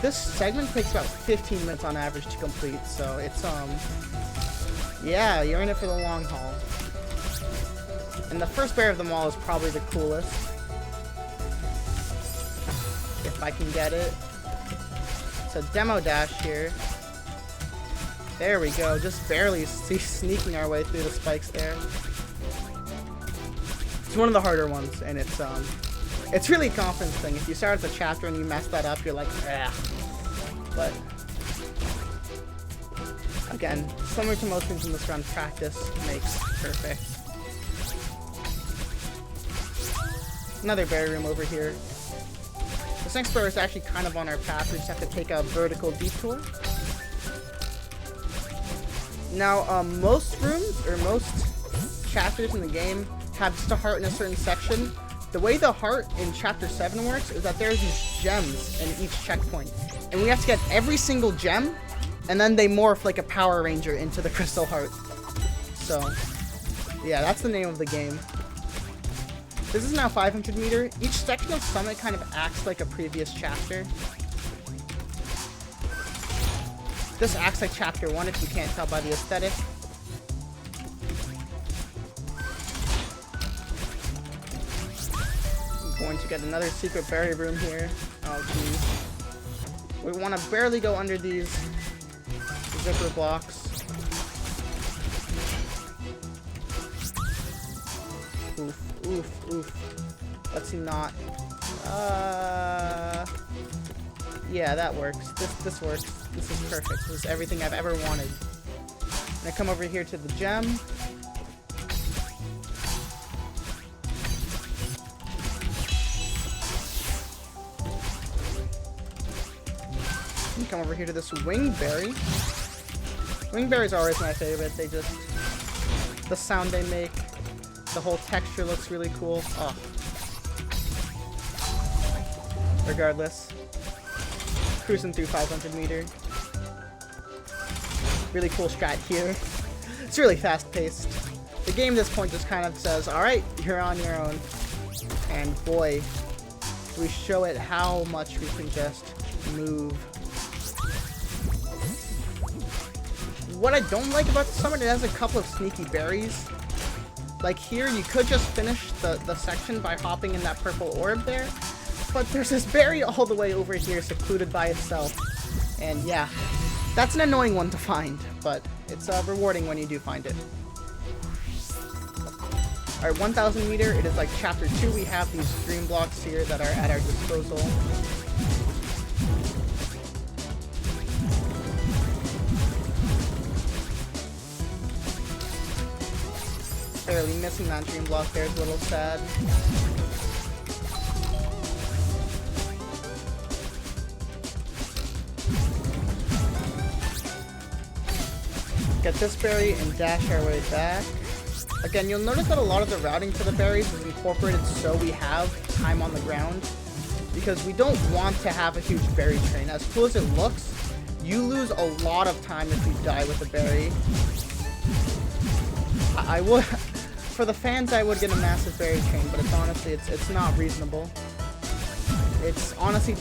This segment takes about 15 minutes on average to complete, so it's, yeah, you're in it for the long haul. And the first berry of them all is probably the coolest. If I can get it. It's a demo dash here. There we go, just barely sneaking our way through the spikes there. It's one of the harder ones, and it's really a confidence thing. If you start at the chapter and you mess that up, you're like, ah. But again, similar to most things in this run, practice makes perfect. Another berry room over here. This next berry is actually kind of on our path. We just have to take a vertical detour. Now, most rooms, or most chapters in the game, have just a heart in a certain section. The way the heart in Chapter 7 works is that there's these gems in each checkpoint. And we have to get every single gem, and then they morph like a Power Ranger into the Crystal Heart. So, yeah, that's the name of the game. This is now 500 meter. Each section of Summit kind of acts like a previous chapter. This acts like Chapter 1 if you can't tell by the aesthetic. I'm going to get another secret berry room here. Oh geez. We want to barely go under these zipper blocks. Oof, oof, oof. Let's not. Yeah, that works. This works. This is perfect. This is everything I've ever wanted. I'm gonna come over here to the gem. And come over here to this wingberry. Wingberries are always my favorite. They just, the sound they make, the whole texture looks really cool. Oh. Regardless. Cruising through 500 meter. Really cool strat here. It's really fast paced. The game at this point just kind of says, alright, you're on your own. And boy, we show it how much we can just move. What I don't like about the summit, it has a couple of sneaky berries. Like here, you could just finish the section by hopping in that purple orb there. But there's this berry all the way over here secluded by itself. And yeah, that's an annoying one to find, but it's rewarding when you do find it. Alright, 1000 meter, it is like chapter 2. We have these green blocks here that are at our disposal. Barely missing that dream block there is a little sad. get this berry and dash our way back. Again, you'll notice that a lot of the routing for the berries is incorporated so we have time on the ground, because we don't want to have a huge berry train. As cool as it looks, you lose a lot of time if you die with a berry. I would, for the fans, I would get a massive berry train, but it's honestly, it's not reasonable. It's honestly,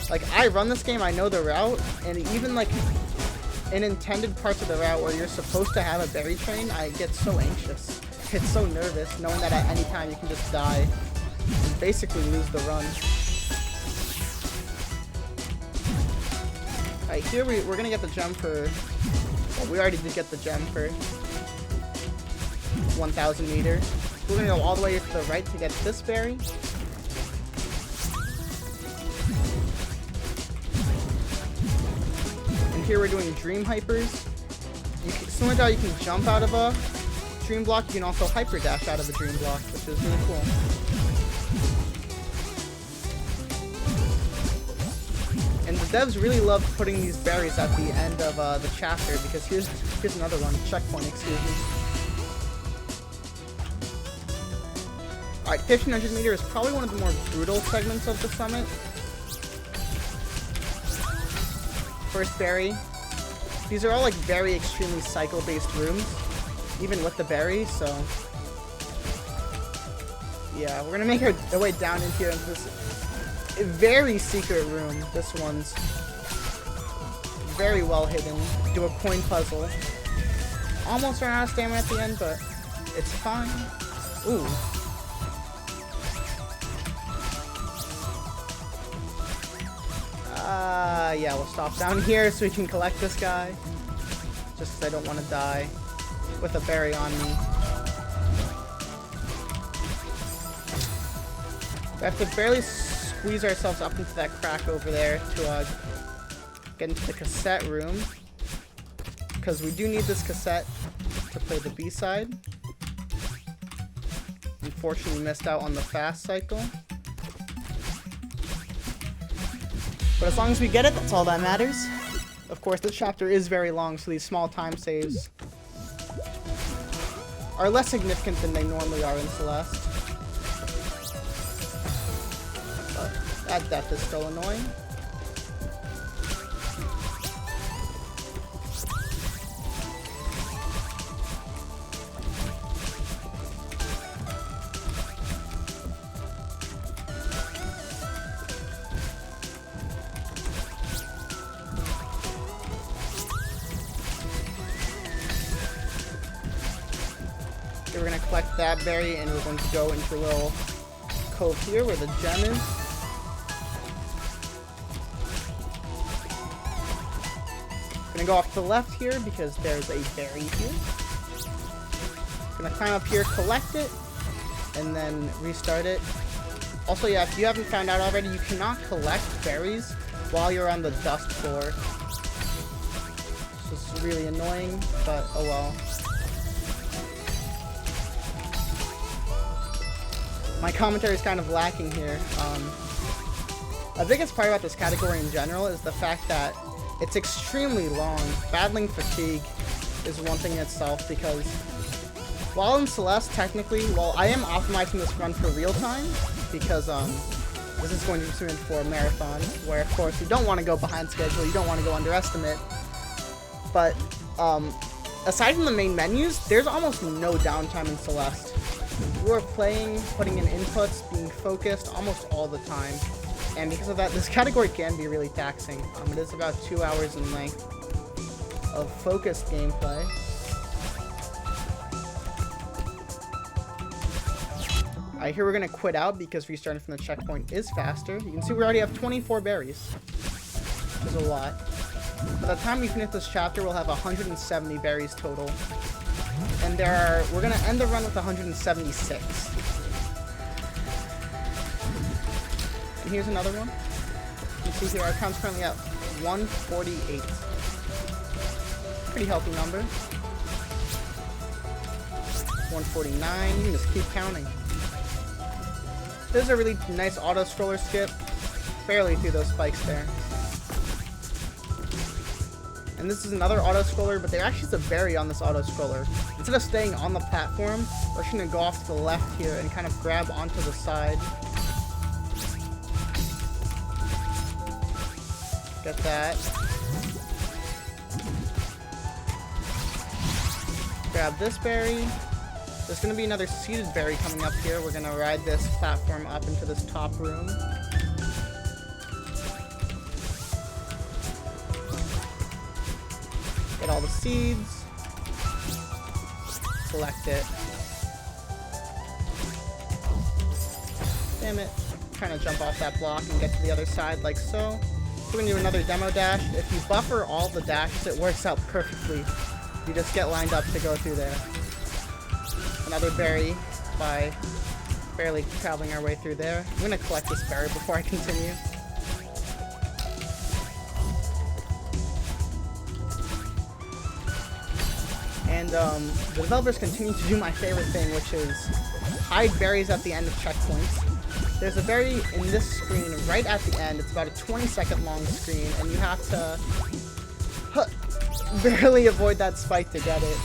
like, I run this game, I know the route, and even like in intended parts of the route where you're supposed to have a berry train, I get so anxious. Get so nervous knowing that at any time you can just die and basically lose the run. Alright, here we're gonna get the gem for, well, we already did get the gem for 1,000 meters. We're gonna go all the way to the right to get this berry. Here we're doing dream hypers. Similar to how you can jump out of a dream block, you can also hyper dash out of a dream block, which is really cool. And the devs really love putting these berries at the end of the chapter, because here's another one, checkpoint, excuse me. Alright, 1500 meters is probably one of the more brutal segments of the summit. First berry. These are all like very extremely cycle-based rooms, even with the berry, so yeah, we're gonna make our way down into here into this very secret room. This one's very well hidden. Do a coin puzzle. Almost ran out of stamina at the end, but it's fine. Ooh. Yeah, we'll stop down here so we can collect this guy. Just because I don't want to die with a berry on me. We have to barely squeeze ourselves up into that crack over there to get into the cassette room. Because we do need this cassette to play the B-side. Unfortunately missed out on the fast cycle. But as long as we get it, that's all that matters. Of course, this chapter is very long, so these small time saves are less significant than they normally are in Celeste. But that death is still annoying. We're going to collect that berry, and we're going to go into a little cove here where the gem is. Going to go off to the left here because there's a berry here. Going to climb up here, collect it, and then restart it. Also, yeah, if you haven't found out already, you cannot collect berries while you're on the dust floor. This is really annoying, but oh well. My commentary is kind of lacking here. The biggest part about this category in general is the fact that it's extremely long. Battling fatigue is one thing in itself, because while in Celeste, technically, well, I am optimizing this run for real time, because this is going to be soon for a marathon, where of course you don't want to go behind schedule, you don't want to go underestimate. But aside from the main menus, there's almost no downtime in Celeste. You are playing, putting in inputs, being focused almost all the time. And because of that, this category can be really taxing. It is about 2 hours in length of focused gameplay. Alright, here we're going to quit out because restarting from the checkpoint is faster. You can see we already have 24 berries, which is a lot. By the time we finish this chapter, we'll have 170 berries total. And we're going to end the run with 176. And here's another one. You can see here our count's currently at 148. Pretty healthy number. 149, you can just keep counting. This is a really nice auto-scroller skip. Barely through those spikes there. And this is another auto-scroller, but there actually is a berry on this auto-scroller. Instead of staying on the platform, we're just going to go off to the left here and kind of grab onto the side. Get that. Grab this berry. There's going to be another seeded berry coming up here. We're going to ride this platform up into this top room. Get all the seeds. Select it. Damn it. I'm trying to jump off that block and get to the other side like so. We're going to do another demo dash. If you buffer all the dashes, it works out perfectly. You just get lined up to go through there. Another berry by barely traveling our way through there. I'm going to collect this berry before I continue. And the developers continue to do my favorite thing, which is hide berries at the end of checkpoints. There's a berry in this screen right at the end. It's about a 20-second long screen, and you have to barely avoid that spike to get it.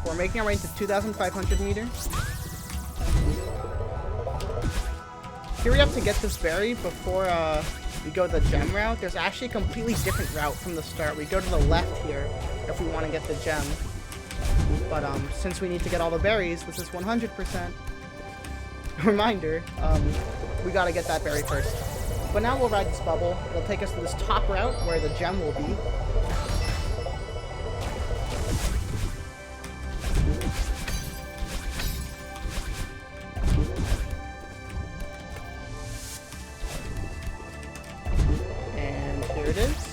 We're making our way into 2,500 meters. Here we have to get this berry before we go the gem route. There's actually a completely different route from the start. We go to the left here if we want to get the gem. But since we need to get all the berries, this is 100% reminder, we gotta get that berry first. But now we'll ride this bubble. It'll take us to this top route where the gem will be. And here it is.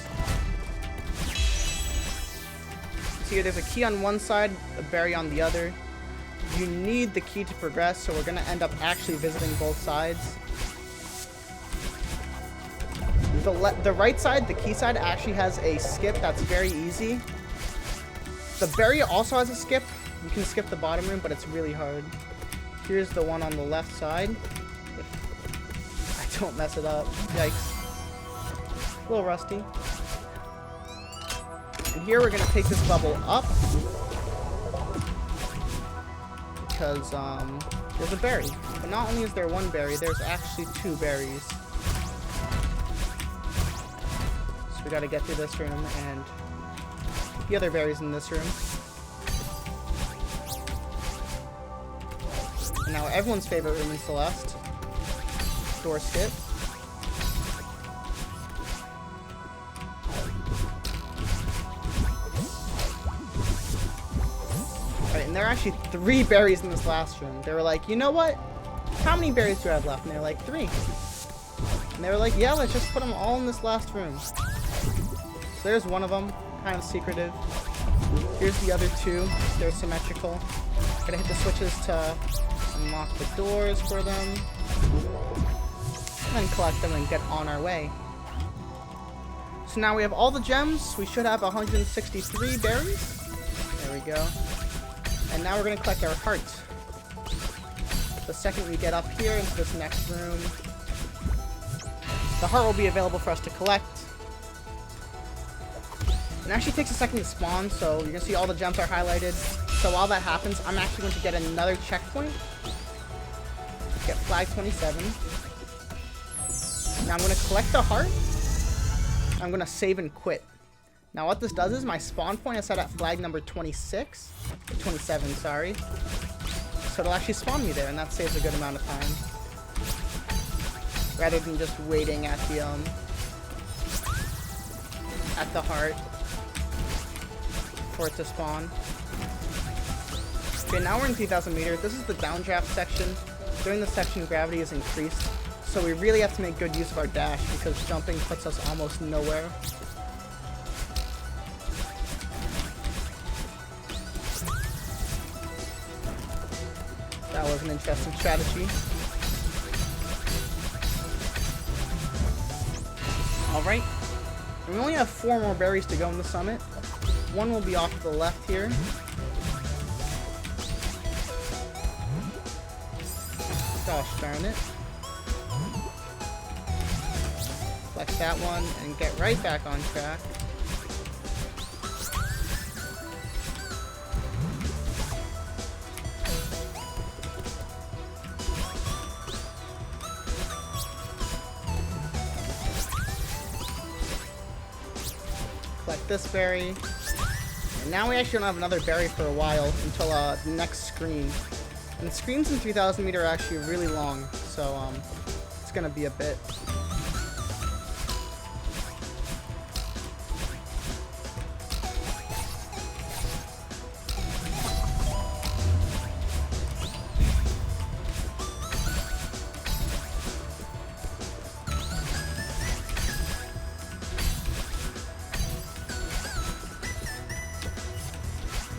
Here, there's a key on one side, a berry on the other. You need the key to progress, so we're going to end up actually visiting both sides. The right side, the key side, actually has a skip that's very easy. The berry also has a skip. You can skip the bottom room, but it's really hard. Here's the one on the left side. If I don't mess it up. Yikes. A little rusty. And here we're going to take this bubble up. Because there's a berry. But not only is there one berry, there's actually two berries. So we got to get through this room and the other berries in this room. And now everyone's favorite room in Celeste. Door skip. Alright, and there are actually 3 berries in this last room. They were like, you know what? How many berries do I have left? And they were like, 3. And they were like, yeah, let's just put them all in this last room. So there's one of them, kind of secretive. Here's the other 2. They're symmetrical. Gotta hit the switches to unlock the doors for them. And then collect them and get on our way. So now we have all the gems. We should have 163 berries. There we go. And now we're going to collect our hearts. The second we get up here into this next room, the heart will be available for us to collect. It actually takes a second to spawn, so you're going to see all the gems are highlighted. So while that happens, I'm actually going to get another checkpoint. Get flag 27. Now I'm going to collect the heart. I'm going to save and quit. Now what this does is my spawn point is set at flag number 27, sorry. So it'll actually spawn me there, and that saves a good amount of time. Rather than just waiting at the heart for it to spawn. Okay, now we're in 3,000 meters. This is the downdraft section. During this section, gravity is increased, so we really have to make good use of our dash because jumping puts us almost nowhere. That was an interesting strategy. Alright. We only have 4 more berries to go in the summit. One will be off to the left here. Gosh darn it. Collect that one and get right back on track. Collect this berry. And now we actually don't have another berry for a while until the next screen. And the screens in 3000 meter are actually really long, so it's gonna be a bit.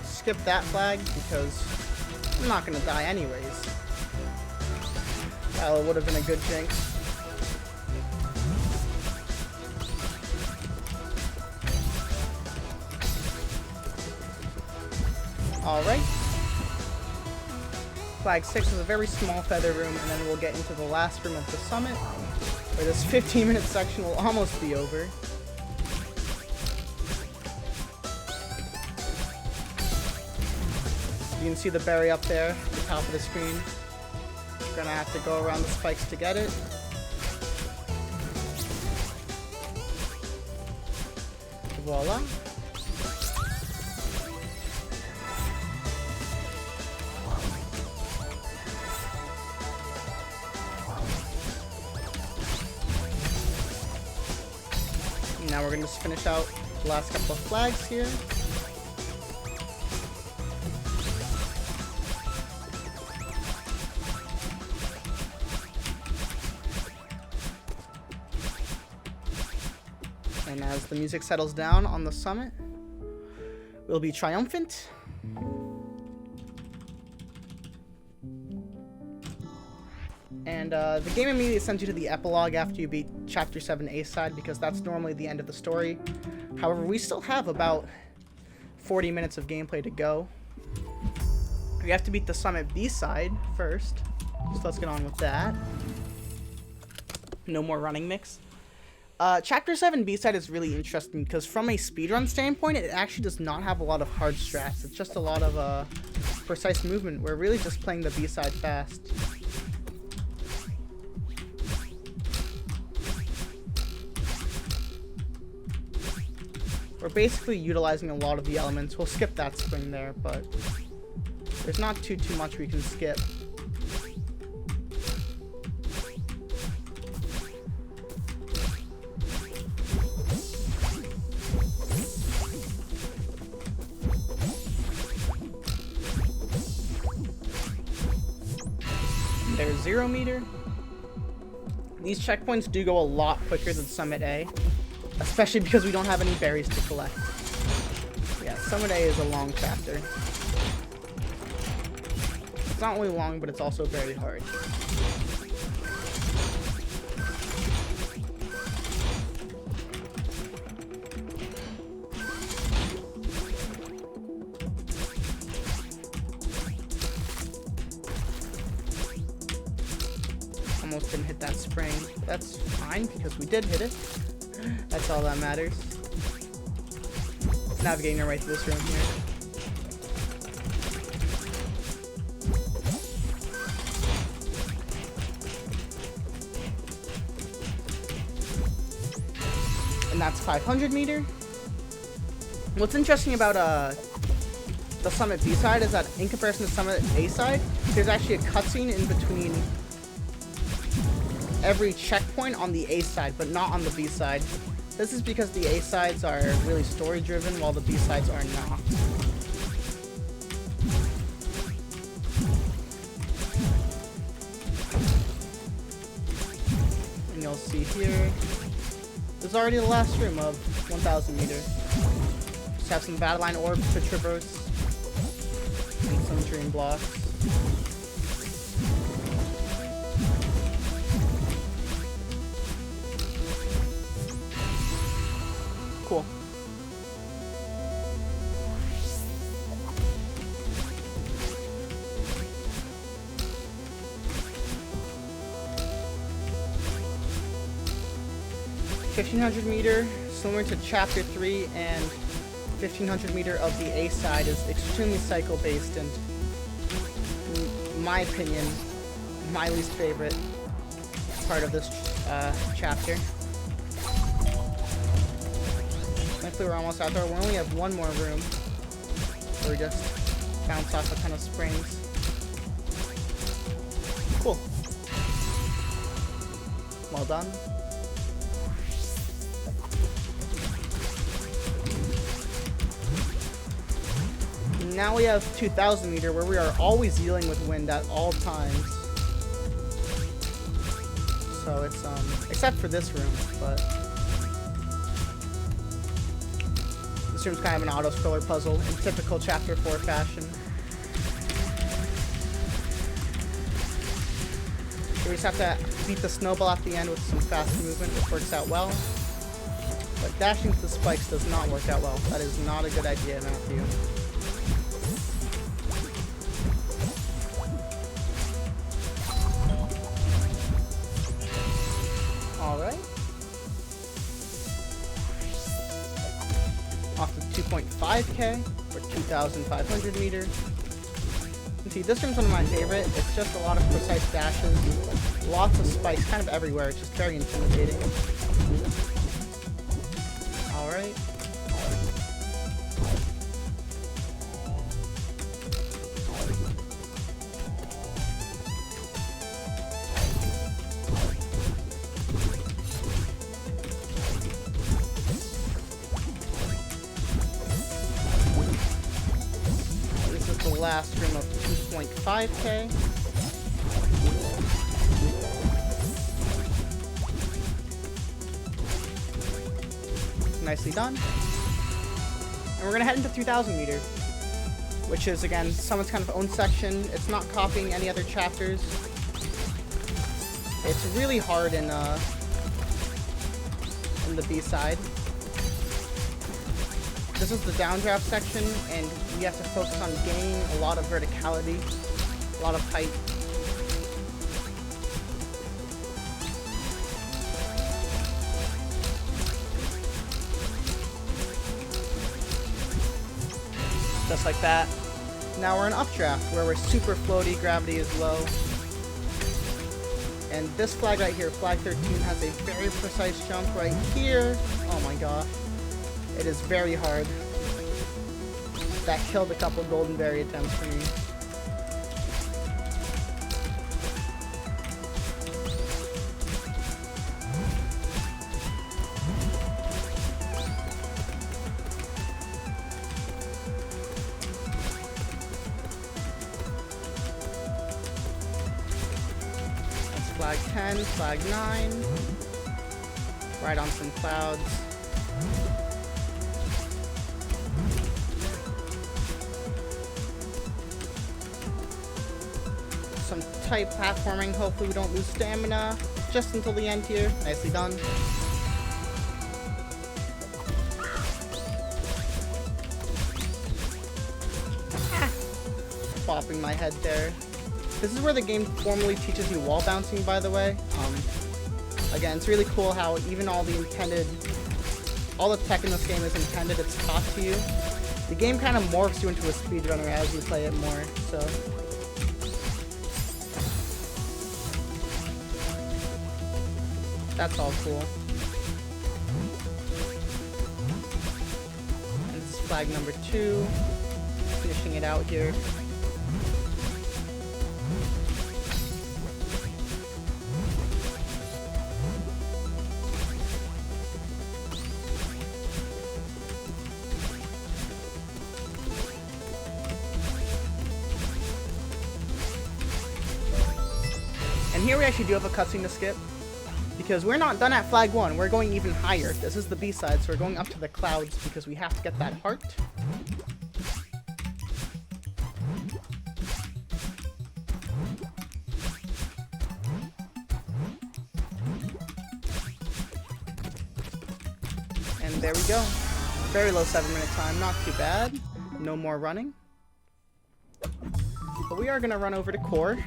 Skip that flag because I'm not gonna die anyways. Well, it would have been a good jinx. Alright. Flag 6 is a very small feather room, and then we'll get into the last room of the summit, where this 15-minute section will almost be over. You can see the berry up there at the top of the screen. We're gonna have to go around the spikes to get it. Voila. Now we're gonna just finish out the last couple of flags here. And as the music settles down on the summit, we'll be triumphant. And the game immediately sends you to the epilogue after you beat Chapter 7 A side, because that's normally the end of the story. However, we still have about 40 minutes of gameplay to go. We have to beat the Summit B side first, so let's get on with that. No more running mix. Chapter 7 B-side is really interesting because from a speedrun standpoint, it actually does not have a lot of hard strats. It's just a lot of precise movement. We're really just playing the B-side fast. We're basically utilizing a lot of the elements. We'll skip that spring there, but there's not too much we can skip. There's 0 meter. These checkpoints do go a lot quicker than Summit A, especially because we don't have any berries to collect. Yeah, Summit A is a long chapter. It's not only long, but it's also very hard. Almost didn't hit that spring. That's fine because we did hit it. That's all that matters. Navigating our way through this room here. And that's 500 meter. What's interesting about the Summit B side is that in comparison to Summit A side, there's actually a cutscene in between every checkpoint on the A side, but not on the B side. This is because the A sides are really story driven, while the B sides are not. And you'll see here, there's already the last room of 1000 meters. Just have some battle line orbs to traverse, and some dream blocks. Cool. 1500 meter, similar to Chapter 3 and 1500 meter of the A side, is extremely cycle based and, in my opinion, my least favorite part of this chapter. Thankfully we're almost out there. We only have one more room where we just bounce off a ton of springs. Cool. Well done. Now we have 2000 meter where we are always dealing with wind at all times. So it's, except for this room, but this room's kind of an auto-scroller puzzle in typical Chapter 4 fashion. So we just have to beat the snowball at the end with some fast movement, which works out well. But dashing to the spikes does not work out well. That is not a good idea, Matthew. Alright. Off to 2.5k for 2,500 meters. You see, this room's one of my favorite. It's just a lot of precise dashes, lots of spikes kind of everywhere. It's just very intimidating. Alright. Last room of 2.5k. Nicely done. And we're gonna head into 3000 meter, which is again someone's kind of own section. It's not copying any other chapters. It's really hard in the B side. This is the downdraft section, and we have to focus on gaining a lot of verticality, a lot of height. Just like that. Now we're in updraft, where we're super floaty, gravity is low. And this flag right here, flag 13, has a very precise jump right here. Oh my gosh. It is very hard. That killed a couple golden berry attempts for me. That's flag 10, flag 9. Right on some clouds. Some tight platforming. Hopefully we don't lose stamina just until the end here. Nicely done. Bopping my head there. This is where the game formally teaches you wall bouncing, by the way. Again, it's really cool how even all the tech in this game is intended, it's taught to you. The game kind of morphs you into a speedrunner as you play it more, so. That's all cool. And this is flag number 2. Finishing it out here. And here we actually do have a cutscene to skip. Because we're not done at flag 1, we're going even higher. This is the B-side, so we're going up to the clouds because we have to get that heart. And there we go. Very low 7-minute time, not too bad. No more running. But we are going to run over to core.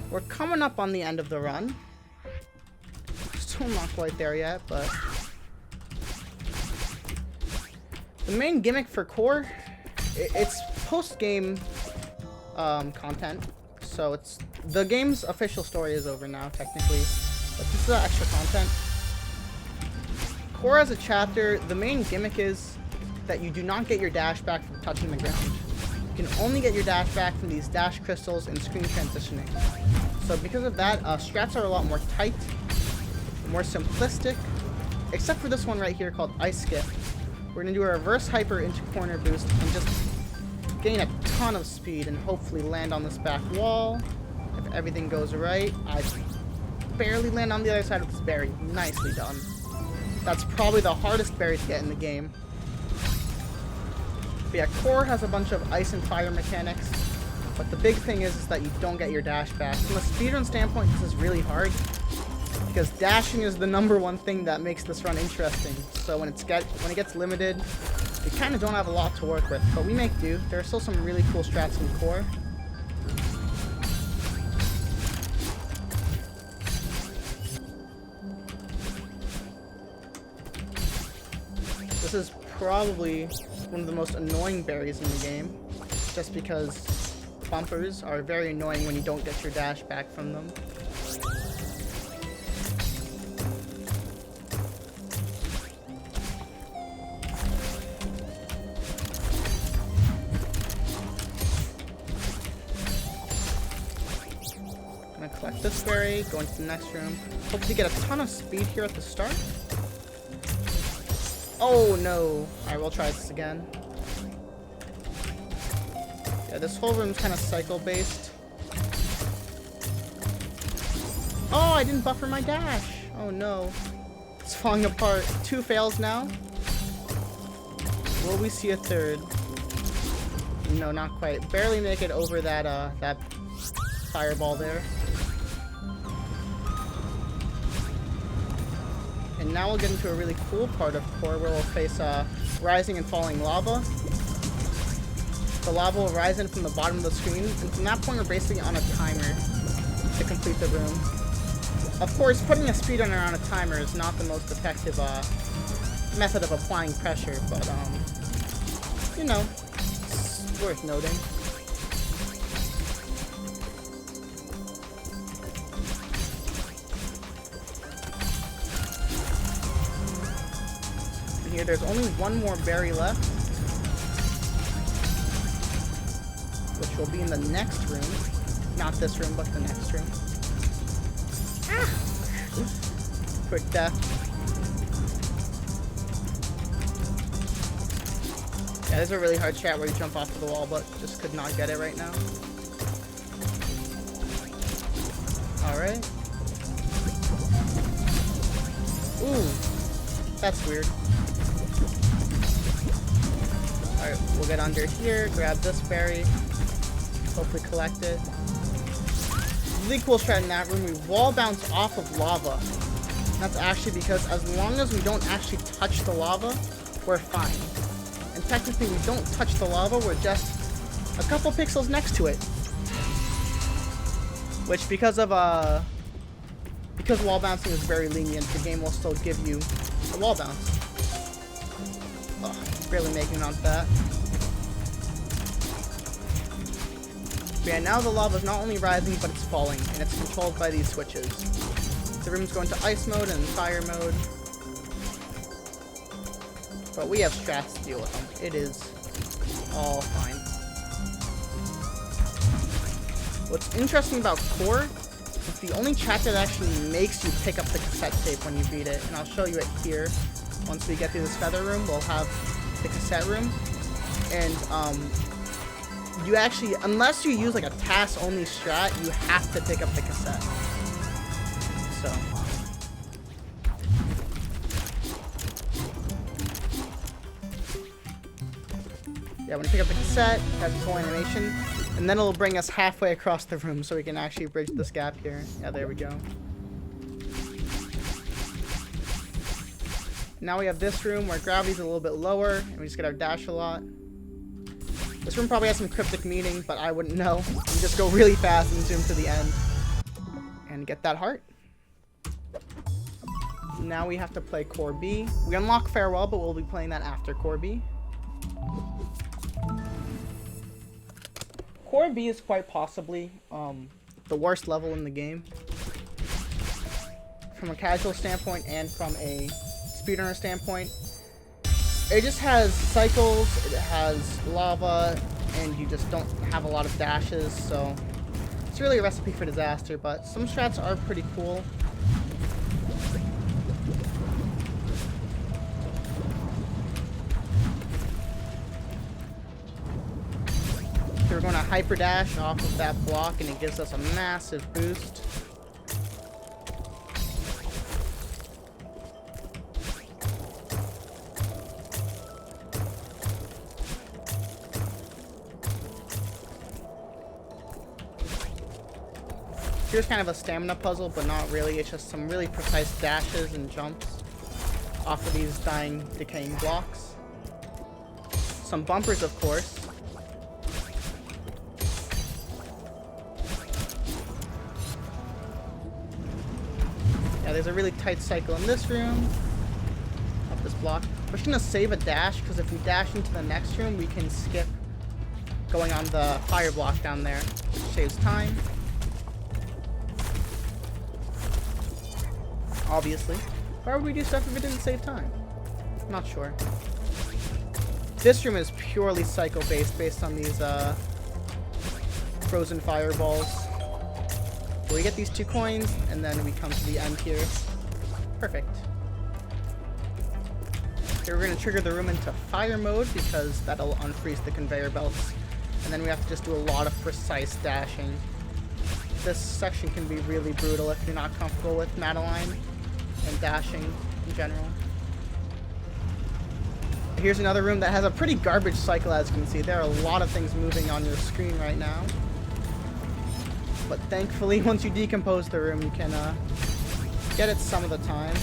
We're coming up on the end of the run. Still not quite there yet, but... The main gimmick for core, it's post-game content. So it's... The game's official story is over now, technically. But this is extra content. Core as a chapter, the main gimmick is that you do not get your dash back from touching the ground. You can only get your dash back from these dash crystals and screen transitioning. So because of that, strats are a lot more tight, more simplistic, except for this one right here called Ice Skip. We're going to do a reverse hyper into corner boost and just gain a ton of speed and hopefully land on this back wall. If everything goes right, I barely land on the other side of this berry. Nicely done. That's probably the hardest berry to get in the game. But yeah, core has a bunch of ice and fire mechanics, but the big thing is that you don't get your dash back. From a speedrun standpoint, this is really hard, because dashing is the #1 thing that makes this run interesting. So when it gets limited, we kind of don't have a lot to work with, but we make do. There are still some really cool strats in core. This is probably one of the most annoying berries in the game, just because bumpers are very annoying when you don't get your dash back from them. I'm gonna collect this berry, go into the next room. Hopefully get a ton of speed here at the start. Oh no! Alright, we'll try this again. Yeah, this whole room's kind of cycle-based. Oh, I didn't buffer my dash! Oh no. It's falling apart. 2 fails now. Will we see a third? No, not quite. Barely make it over that, that fireball there. And now we'll get into a really cool part of core where we'll face rising and falling lava. The lava will rise in from the bottom of the screen, and from that point we're basically on a timer to complete the room. Of course, putting a speedrunner on a timer is not the most effective method of applying pressure, but you know, it's worth noting. Here, there's only one more berry left, which will be in the next room. Not this room, but the next room. Ah! Quick death. Yeah, this is a really hard strat where you jump off of the wall, but just could not get it right now. Alright. Ooh, that's weird. Alright, we'll get under here, grab this berry, hopefully collect it. Really cool strat in that room, we wall bounce off of lava. And that's actually because as long as we don't actually touch the lava, we're fine. And technically we don't touch the lava, we're just a couple pixels next to it. Which because wall bouncing is very lenient, the game will still give you a wall bounce. Ugh. Barely making it onto that. But yeah, now the lava's not only rising, but it's falling, and it's controlled by these switches. The room's going to ice mode and fire mode. But we have strats to deal with them. It is all fine. What's interesting about core is the only chapter that actually makes you pick up the cassette tape when you beat it, and I'll show you it here. Once we get through this feather room, we'll have the cassette room, and you actually, unless you use like a TAS only strat, you have to pick up the cassette. So yeah, when you pick up the cassette, that's the whole animation, and then it'll bring us halfway across the room so we can actually bridge this gap here. Yeah, there we go. Now we have this room where gravity's a little bit lower, and we just get our dash a lot. This room probably has some cryptic meaning, but I wouldn't know. You just go really fast and zoom to the end. And get that heart. now we have to play Core B. We unlock Farewell, but we'll be playing that after Core B. Core B is quite possibly the worst level in the game. From a casual standpoint and from a speedrunner standpoint. It just has cycles, it has lava, and you just don't have a lot of dashes, so it's really a recipe for disaster, but some strats are pretty cool. So we're going to hyper dash off of that block, and it gives us a massive boost. Here's kind of a stamina puzzle, but not really. It's just some really precise dashes and jumps off of these dying, decaying blocks. Some bumpers, of course. Yeah, there's a really tight cycle in this room. Up this block. We're just gonna save a dash, because if we dash into the next room, we can skip going on the fire block down there, which saves time. Obviously. Why would we do stuff if it didn't save time? I'm not sure. This room is purely cycle-based, based on these frozen fireballs. So we get these 2 coins, and then we come to the end here. Perfect. Here we're going to trigger the room into fire mode, because that'll unfreeze the conveyor belts. And then we have to just do a lot of precise dashing. This section can be really brutal if you're not comfortable with Madeline and dashing in general. Here's another room that has a pretty garbage cycle, as you can see. There are a lot of things moving on your screen right now. But thankfully, once you decompose the room, you can get it some of the time.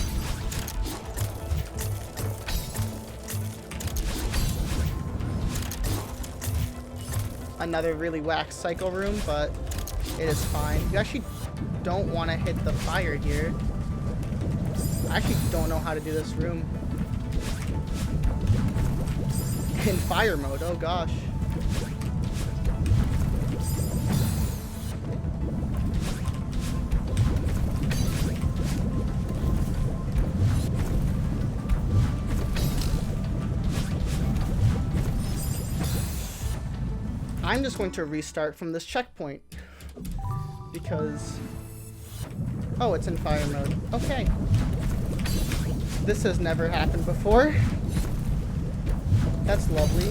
Another really whack cycle room, but it is fine. You actually don't want to hit the fire here. I actually don't know how to do this room in fire mode. Oh gosh. I'm just going to restart from this checkpoint because, oh, it's in fire mode. Okay. This has never happened before. That's lovely.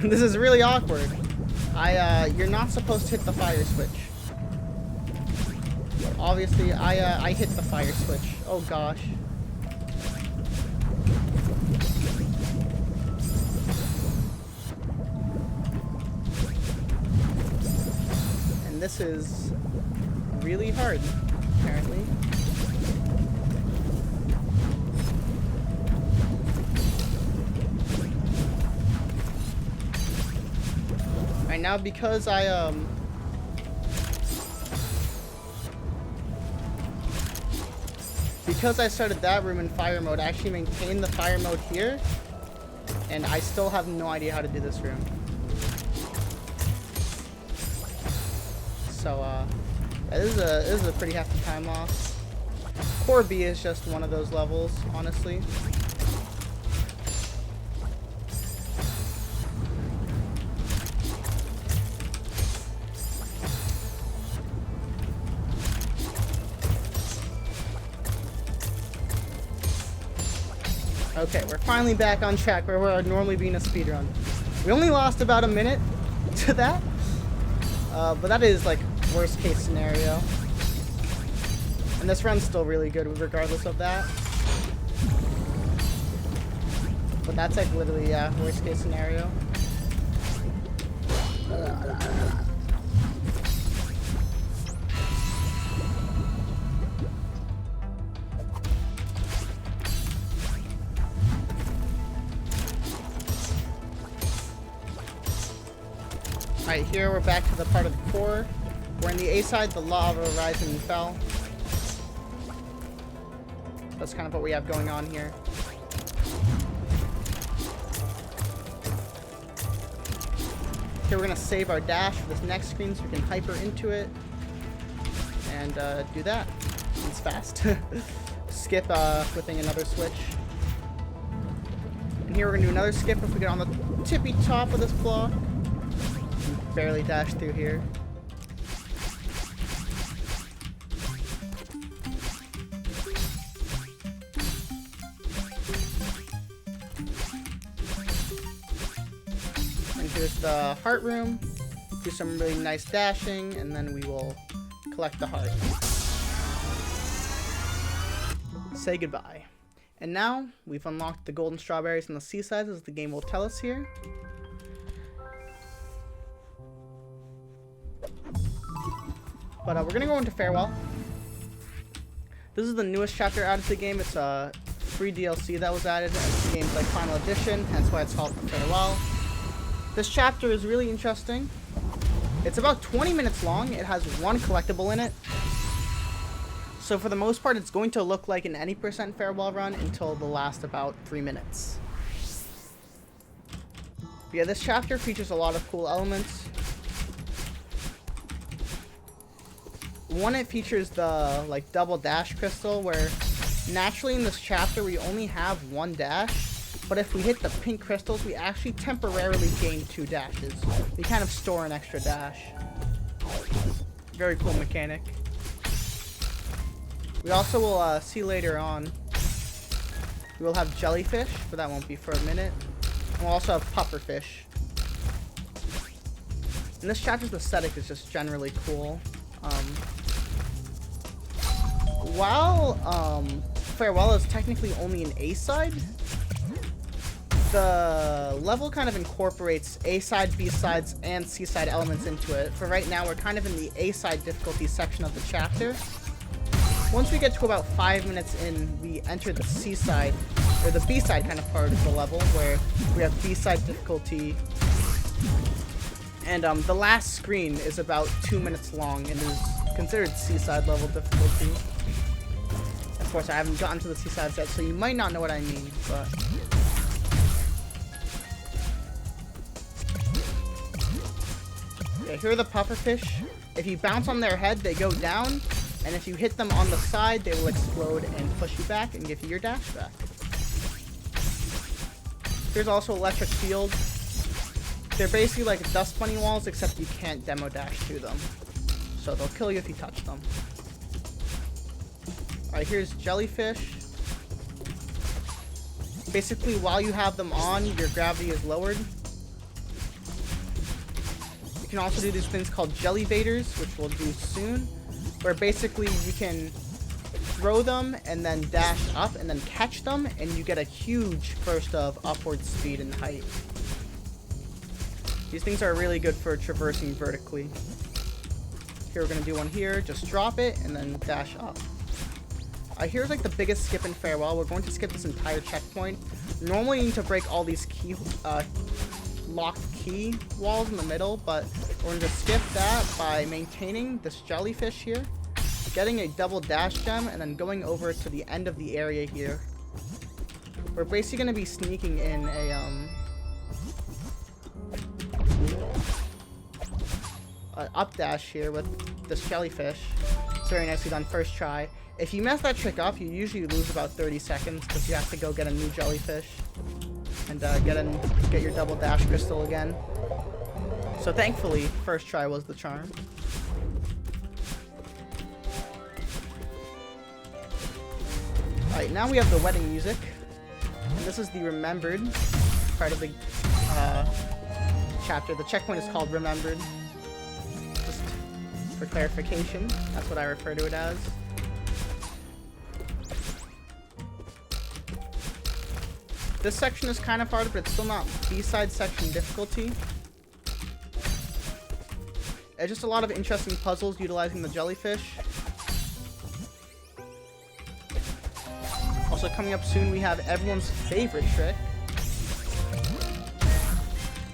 This is really awkward. You're not supposed to hit the fire switch. Obviously, I hit the fire switch. Oh gosh. And this is really hard, apparently. Right now, because I started that room in fire mode, I actually maintained the fire mode here, and I still have no idea how to do this room. So, yeah, this is a pretty hefty time loss. Core B is just one of those levels, honestly. Okay, we're finally back on track where we're normally being a speedrun. We only lost about a minute to that, but that is like worst case scenario. And this run's still really good regardless of that. But that's like literally, yeah, worst case scenario. Alright, here we're back to the part of the core. We're in the A side, the lava rising and fell. That's kind of what we have going on here. Here we're going to save our dash for this next screen so we can hyper into it. And do that. It's fast. Skip flipping another switch. And here we're going to do another skip if we get on the tippy top of this block. Barely dash through here. And here's the heart room. Do some really nice dashing, and then we will collect the heart. Say goodbye. And now we've unlocked the golden strawberries and the seasides, as the game will tell us here. But we're gonna go into Farewell. This is the newest chapter added to the game. It's a free DLC that was added as the game's like final edition, hence why it's called Farewell. This chapter is really interesting. It's about 20 minutes long. It has one collectible in it. So for the most part, it's going to look like an any % Farewell run until the last about 3 minutes. But yeah, this chapter features a lot of cool elements. One, it features the like double dash crystal, where naturally in this chapter we only have one dash, but if we hit the pink crystals, we actually temporarily gain 2 dashes. We kind of store an extra dash. Very cool mechanic. We also will see later on, we will have jellyfish, but that won't be for a minute. And we'll also have pufferfish. And this chapter's aesthetic is just generally cool. While Farewell is technically only an A side, the level kind of incorporates A side, B sides, and C side elements into it. For right now, we're kind of in the A side difficulty section of the chapter. Once we get to about 5 minutes in, we enter the C side, or the B side kind of part of the level, where we have B side difficulty. And the last screen is about 2 minutes long and is considered C side level difficulty. Of course, I haven't gotten to the C sides yet, so you might not know what I mean, but... Yeah, here are the pufferfish. If you bounce on their head, they go down. And if you hit them on the side, they will explode and push you back and give you your dash back. Here's also electric field. They're basically like dust bunny walls, except you can't demo dash through them. So they'll kill you if you touch them. Alright, here's jellyfish. Basically, while you have them on, your gravity is lowered. You can also do these things called jellyvaders, which we'll do soon, where basically you can throw them and then dash up and then catch them, and you get a huge burst of upward speed and height. These things are really good for traversing vertically. Here we're going to do one here, just drop it and then dash up. Here's like the biggest skip in Farewell. We're going to skip this entire checkpoint. Normally you need to break all these locked key walls in the middle, but we're going to skip that by maintaining this jellyfish here, getting a double dash gem, and then going over to the end of the area here. We're basically going to be sneaking in a up dash here with this jellyfish. It's very nicely done first try. If you mess that trick up, you usually lose about 30 seconds because you have to go get a new jellyfish and get your double dash crystal again. So thankfully, first try was the charm. Alright, now we have the wedding music. And this is the remembered part of the chapter. The checkpoint is called Remembered. Just for clarification, that's what I refer to it as. This section is kind of hard, but it's still not B-side section difficulty. It's just a lot of interesting puzzles utilizing the jellyfish. Also coming up soon, we have everyone's favorite trick,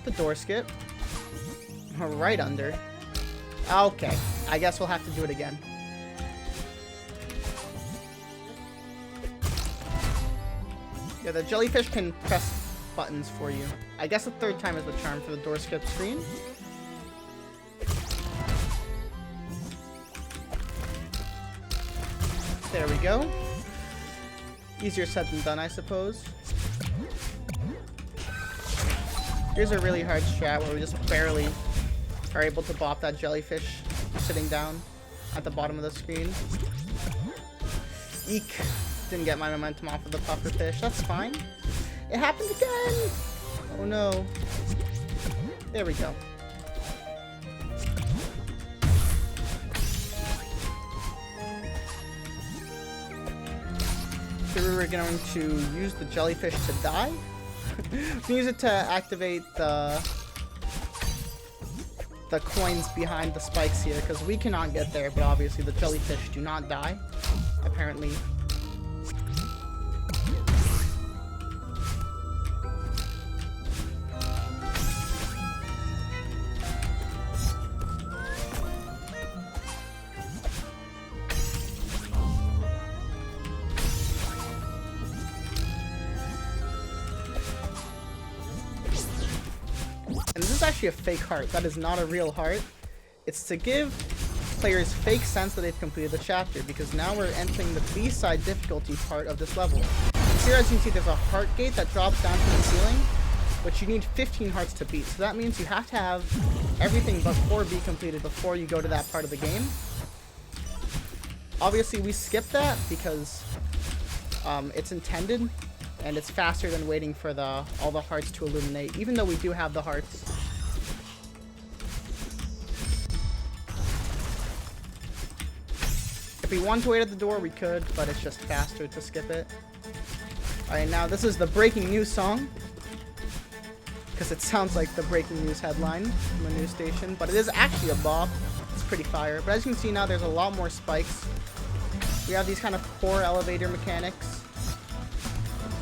the door skip. Right under. Okay, I guess we'll have to do it again. Yeah, the jellyfish can press buttons for you. I guess the third time is the charm for the door skip screen. There we go. Easier said than done, I suppose. Here's a really hard strat where we just barely are able to bop that jellyfish sitting down at the bottom of the screen. Eek. Didn't get my momentum off of the pufferfish. That's fine. It happened again! Oh no. There we go. So we were going to use the jellyfish to die. We can use it to activate the coins behind the spikes here, because we cannot get there, but obviously the jellyfish do not die, apparently. And this is actually a fake heart. That is not a real heart. It's to give players fake sense that they've completed the chapter, because now we're entering the B-side difficulty part of this level. Here, as you can see, there's a heart gate that drops down from the ceiling, which you need 15 hearts to beat. So that means you have to have everything but 4B completed before you go to that part of the game. Obviously, we skipped that because it's intended, and it's faster than waiting for all the hearts to illuminate, even though we do have the hearts. If we wanted to wait at the door, we could, but it's just faster to skip it. Alright, now this is the breaking news song, because it sounds like the breaking news headline from a news station, but it is actually a bop. It's pretty fire. But as you can see now, there's a lot more spikes. We have these kind of core elevator mechanics.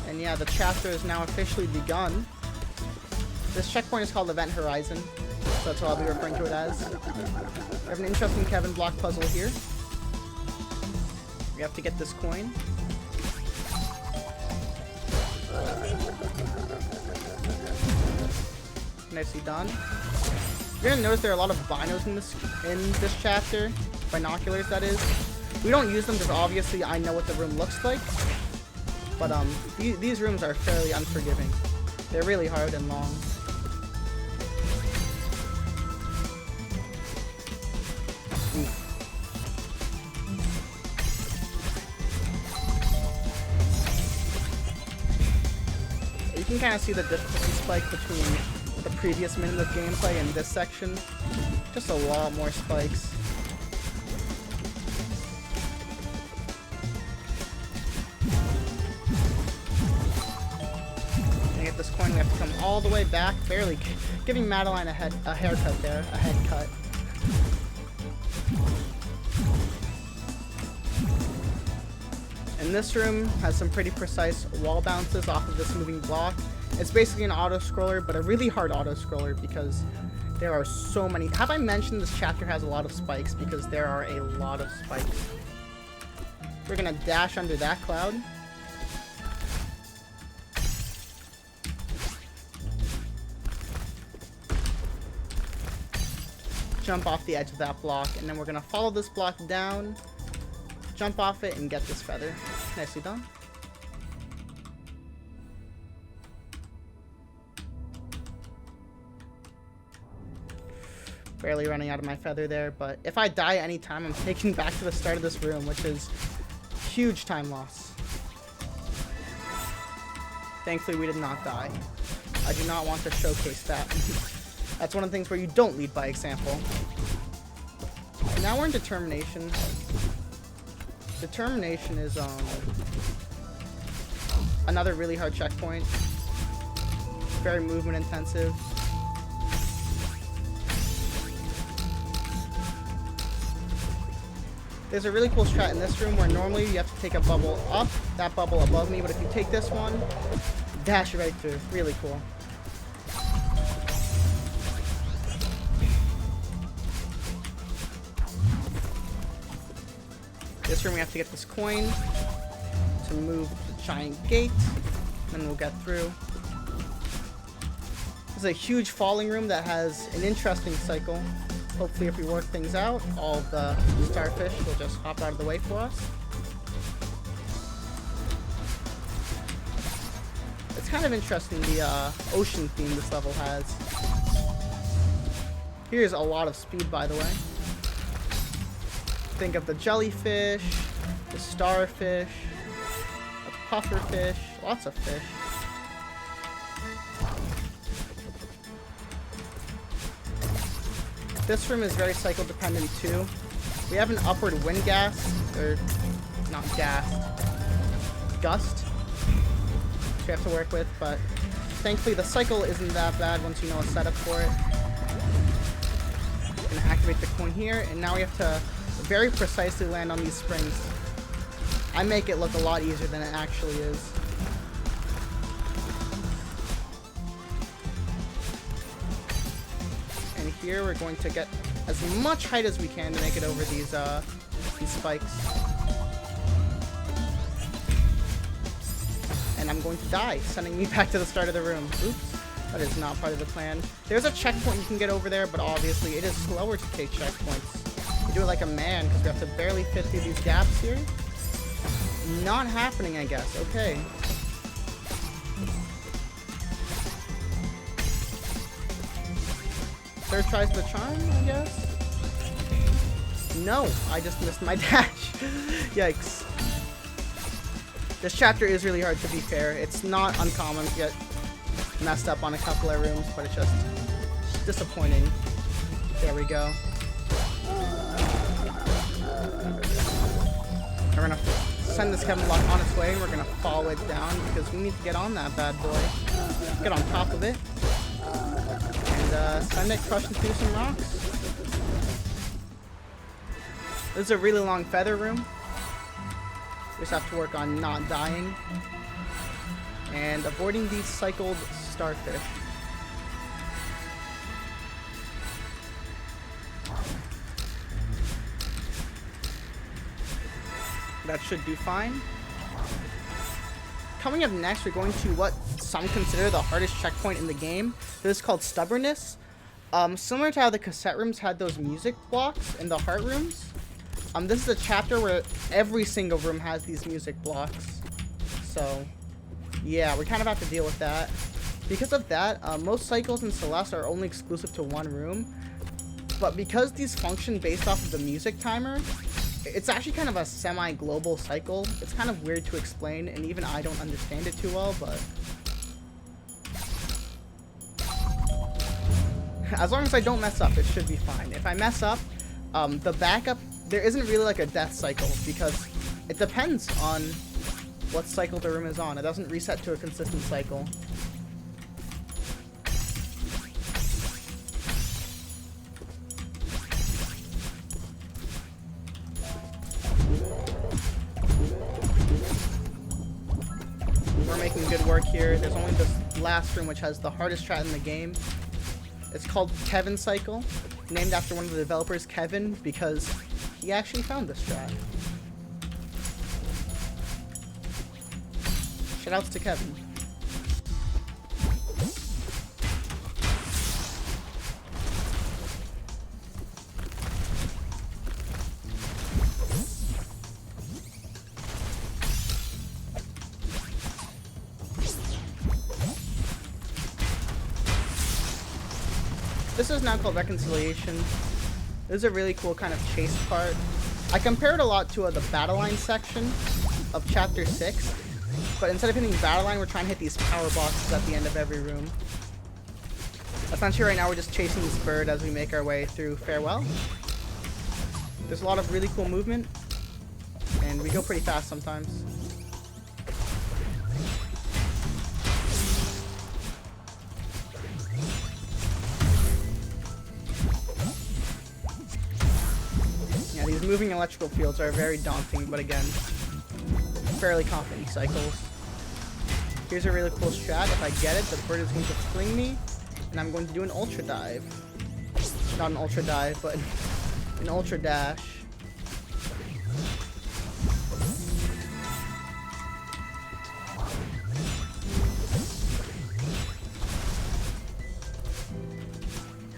And yeah, the chapter is now officially begun. This checkpoint is called Event Horizon, so that's what I'll be referring to it as. We have an interesting Kevin block puzzle here. We have to get this coin. Nicely done. You're gonna notice there are a lot of binos in this chapter. Binoculars, that is. We don't use them because obviously I know what the room looks like. But these rooms are fairly unforgiving. They're really hard and long. Oof. You can kind of see the difficulty spike between the previous minute of gameplay and this section. Just a lot more spikes. This coin, we have to come all the way back, barely giving Madeline a haircut there, a head cut. And this room has some pretty precise wall bounces off of this moving block. It's basically an auto-scroller, but a really hard auto-scroller because there are so many. Have I mentioned this chapter has a lot of spikes? Because there are a lot of spikes. We're gonna dash under that cloud. Jump off the edge of that block, and then we're gonna follow this block down, jump off it, and get this feather. Nicely done. Barely running out of my feather there, but if I die anytime, I'm taken back to the start of this room, which is huge time loss. Thankfully, we did not die. I do not want to showcase that. That's one of the things where you don't lead by example. And now we're in Determination. Determination is another really hard checkpoint. Very movement intensive. There's a really cool strat in this room where normally you have to take a bubble up, that bubble above me, but if you take this one, dash right through. Really cool. this room we have to get this coin to move the giant gate, and we'll get through. This is a huge falling room that has an interesting cycle. Hopefully if we work things out, all of the starfish will just hop out of the way for us. It's kind of interesting, the ocean theme this level has. Here's a lot of speed, by the way. Think of the jellyfish, the starfish, the pufferfish, lots of fish. This room is very cycle dependent too. We have an upward wind gust, or not gust, gust, which we have to work with, but thankfully the cycle isn't that bad once you know a setup for it. Gonna activate the coin here, and now we have to very precisely land on these springs. I make it look a lot easier than it actually is. And here we're going to get as much height as we can to make it over these spikes. And I'm going to die, sending me back to the start of the room. Oops. That is not part of the plan. There's a checkpoint you can get over there, but obviously it is slower to take checkpoints. You do it like a man, because we have to barely fit through these gaps here. Not happening, I guess. Okay. Third tries the charm, I guess? No, I just missed my dash. Yikes. This chapter is really hard, to be fair. It's not uncommon to get messed up on a couple of rooms, but it's just disappointing. There we go. We're gonna send this Kevin block on its way, and we're gonna follow it down because we need to get on that bad boy. Get on top of it. And send it crushing through some rocks. This is a really long feather room. We just have to work on not dying. And avoiding these cycled starfish. That should do fine. Coming up next, we're going to what some consider the hardest checkpoint in the game. This is called Stubbornness. Similar to how the cassette rooms had those music blocks in the heart rooms. This is a chapter where every single room has these music blocks. So, yeah, we kind of have to deal with that. Because of that, most cycles in Celeste are only exclusive to one room. But because these function based off of the music timer, it's actually kind of a semi-global cycle. It's kind of weird to explain, and even I don't understand it too well, but as long as I don't mess up, it should be fine. If I mess up, the backup, there isn't really like a death cycle, because it depends on what cycle the room is on. It doesn't reset to a consistent cycle. We're making good work here. There's only this last room which has the hardest strat in the game. It's called Kevin Cycle, named after one of the developers, Kevin, because he actually found this strat. Shoutouts to Kevin. This is now called Reconciliation. This is a really cool kind of chase part. I compare it a lot to the battle line section of Chapter 6, but instead of hitting battle line, we're trying to hit these power boxes at the end of every room. Essentially right now we're just chasing this bird as we make our way through Farewell. There's a lot of really cool movement, and we go pretty fast sometimes. Yeah, these moving electrical fields are very daunting, but again, fairly confident cycles. Here's a really cool strat. If I get it, the bird is going to fling me, and I'm going to do an ultra dive. Not an ultra dive, but an ultra dash.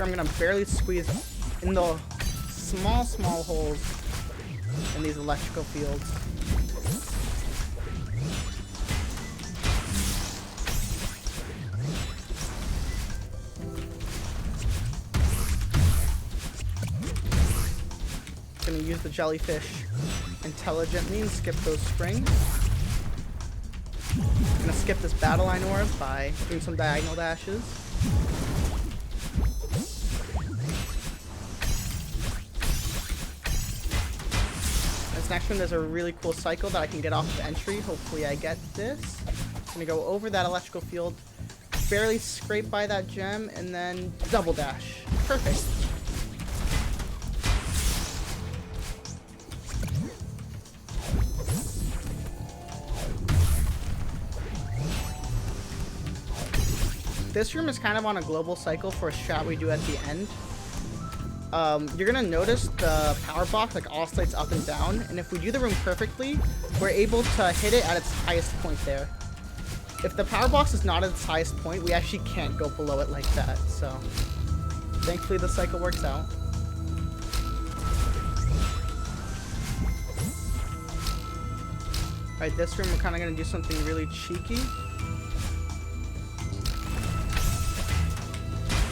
Here I'm gonna barely squeeze in the small holes in these electrical fields. Gonna use the jellyfish intelligently and skip those springs. Gonna skip this battle line orb by doing some diagonal dashes. This next one, there's a really cool cycle that I can get off of entry. Hopefully I get this. I'm gonna go over that electrical field, barely scrape by that gem, and then double dash. Perfect. This room is kind of on a global cycle for a strat we do at the end. You're gonna notice the power box like oscillates up and down, and if we do the room perfectly, we're able to hit it at its highest point there. If the power box is not at its highest point, we actually can't go below it like that, so thankfully the cycle works out. Alright, this room we're kind of gonna do something really cheeky.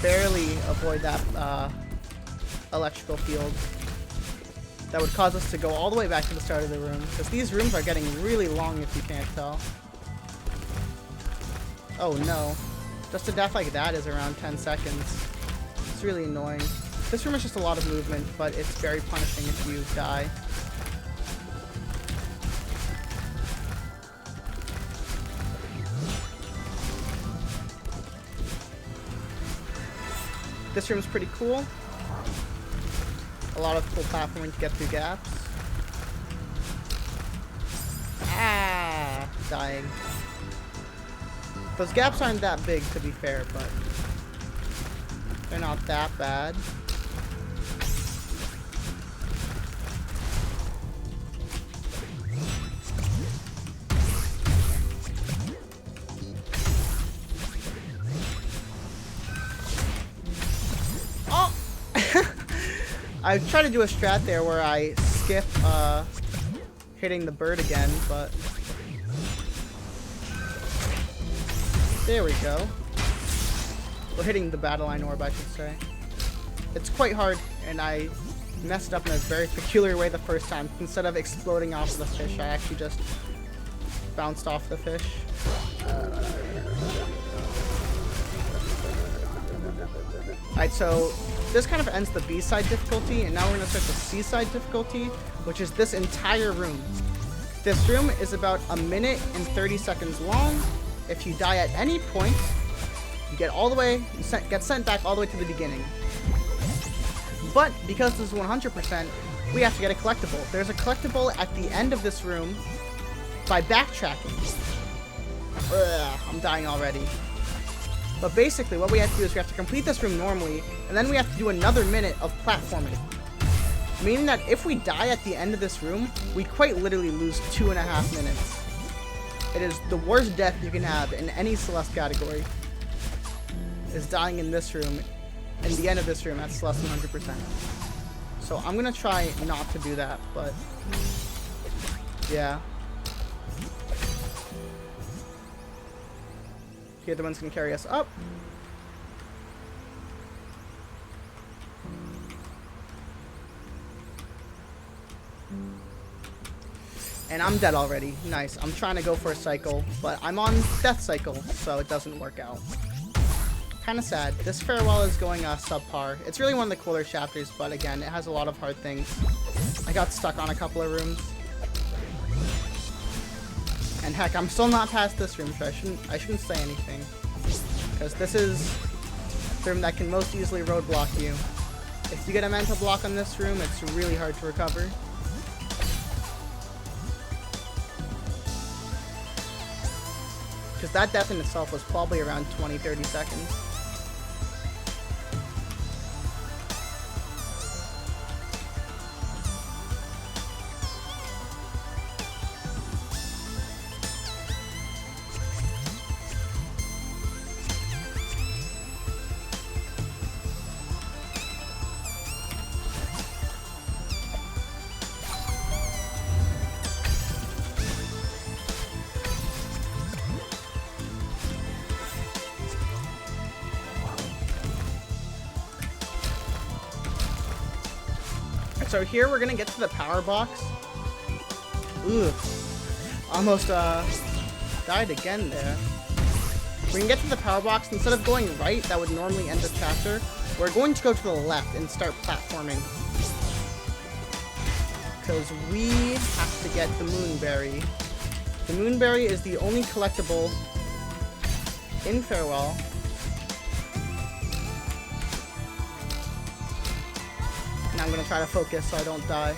Barely avoid that electrical field that would cause us to go all the way back to the start of the room, because these rooms are getting really long if you can't tell. Oh no, just a death like that is around 10 seconds. It's really annoying. This room is just a lot of movement, but it's very punishing if you die. This room's pretty cool. A lot of cool platforming to get through gaps. Ah, dying. Those gaps aren't that big, to be fair, but they're not that bad. I tried to do a strat there where I skip hitting the bird again, but there we go. We're hitting the battle line orb, I should say. It's quite hard, and I messed it up in a very peculiar way the first time. Instead of exploding off the fish, I actually just bounced off the fish. Alright, so this kind of ends the B-side difficulty, and now we're going to start the C-side difficulty, which is this entire room. This room is about 1 minute and 30 seconds long. If you die at any point, you get all the way, get sent back all the way to the beginning. But because this is 100%, we have to get a collectible. There's a collectible at the end of this room by backtracking. Ugh, I'm dying already. But basically, what we have to do is we have to complete this room normally, and then we have to do another minute of platforming. Meaning that if we die at the end of this room, we quite literally lose 2.5 minutes. It is the worst death you can have in any Celeste category, is dying in this room, in the end of this room. That's less than 100%. So I'm gonna try not to do that, but yeah. Okay, the one's gonna carry us up. And I'm dead already. Nice. I'm trying to go for a cycle, but I'm on death cycle, so it doesn't work out. Kind of sad. This farewell is going subpar. It's really one of the cooler chapters, but again, it has a lot of hard things. I got stuck on a couple of rooms. And heck, I'm still not past this room, so I shouldn't say anything. Because this is the room that can most easily roadblock you. If you get a mental block on this room, it's really hard to recover. Because that death in itself was probably around 20-30 seconds. so here we're gonna get to the power box. Ooh, almost died again there. We can get to the power box. Instead of going right, that would normally end the chapter. We're going to go to the left and start platforming. Because we have to get the Moonberry. The Moonberry is the only collectible in Farewell. Now I'm going to try to focus so I don't die.